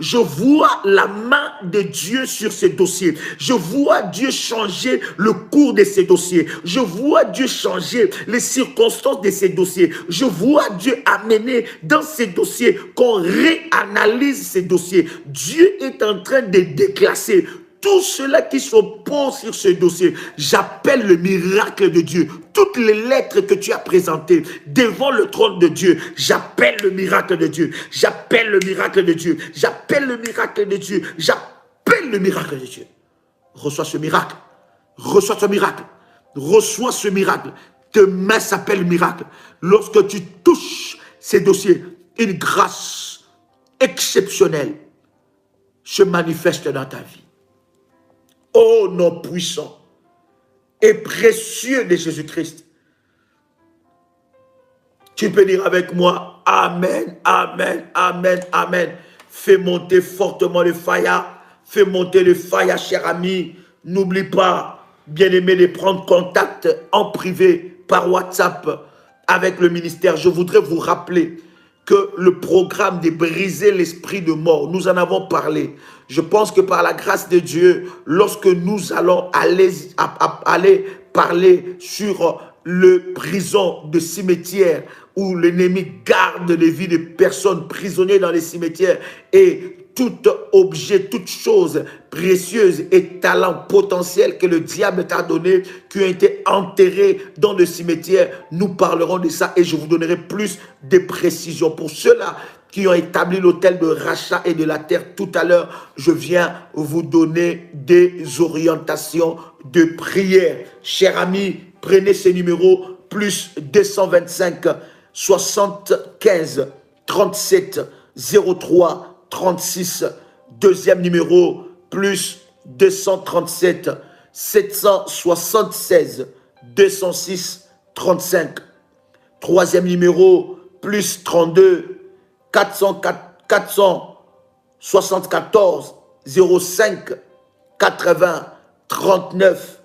Speaker 1: Je vois la main de Dieu sur ces dossiers. Je vois Dieu changer le cours de ces dossiers. Je vois Dieu changer les circonstances de ces dossiers. Je vois Dieu amener dans ces dossiers qu'on réanalyse ces dossiers. Dieu est en train de déclasser tout cela qui s'oppose sur ce dossier. J'appelle le miracle de Dieu. Toutes les lettres que tu as présentées devant le trône de Dieu, j'appelle le miracle de Dieu. J'appelle le miracle de Dieu. J'appelle le miracle de Dieu. J'appelle le miracle de Dieu. Reçois ce miracle. Reçois ce miracle. Reçois ce miracle. Demain s'appelle miracle. Lorsque tu touches ces dossiers, une grâce exceptionnelle se manifeste dans ta vie. Ô nom puissant et précieux de Jésus-Christ. Tu peux dire avec moi, Amen, Amen, Amen, Amen. Fais monter fortement le faya. Fais monter le faya, cher ami. N'oublie pas, bien-aimé, de prendre contact en privé par WhatsApp avec le ministère. Je voudrais vous rappeler que le programme de briser l'esprit de mort, nous en avons parlé. Je pense que par la grâce de Dieu, lorsque nous allons aller parler sur le prison de cimetière où l'ennemi garde les vies de personnes prisonnières dans les cimetières et tout objet, toute chose précieuse et talent potentiel que le diable t'a donné, qui ont été enterrés dans le cimetière, nous parlerons de ça et je vous donnerai plus de précisions. Pour ceux-là qui ont établi l'hôtel de rachat et de la terre tout à l'heure, je viens vous donner des orientations de prière. Chers amis, prenez ces numéros, plus 225 75 37 03 36, deuxième numéro, plus 237 776 206 35. Troisième numéro, plus 32 474 05 80 39.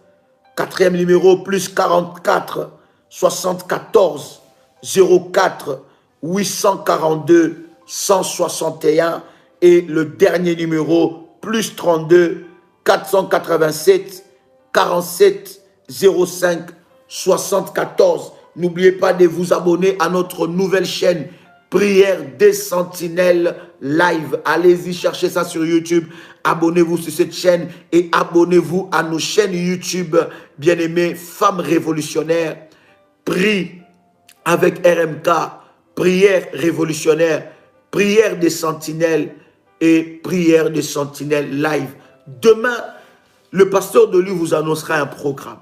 Speaker 1: Quatrième numéro, plus 44 74 04 842 161. Et le dernier numéro, plus 32 487 47 05 74. N'oubliez pas de vous abonner à notre nouvelle chaîne Prière des Sentinelles Live. Allez-y, cherchez ça sur YouTube. Abonnez-vous sur cette chaîne et abonnez-vous à nos chaînes YouTube. Bien-aimés, Femmes Révolutionnaires, Prie avec RMK, Prière Révolutionnaire, Prière des Sentinelles et Prière des Sentinelles Live. Demain, le pasteur de lui vous annoncera un programme.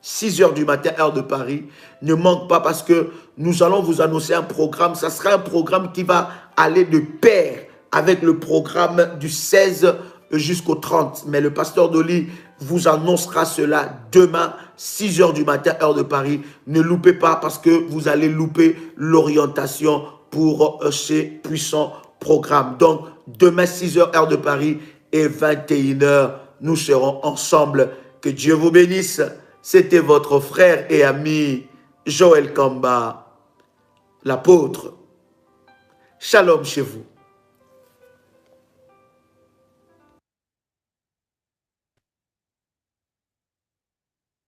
Speaker 1: 6 h du matin, heure de Paris. Ne manque pas parce que nous allons vous annoncer un programme. Ça sera un programme qui va aller de pair avec le programme du 16 jusqu'au 30. Mais le pasteur Dolly vous annoncera cela demain, 6 h du matin, heure de Paris. Ne loupez pas parce que vous allez louper l'orientation pour ces puissants programmes. Donc, demain, 6 h, heure de Paris et 21 h, nous serons ensemble. Que Dieu vous bénisse. C'était votre frère et ami Joël Kamba, l'apôtre. Shalom chez vous.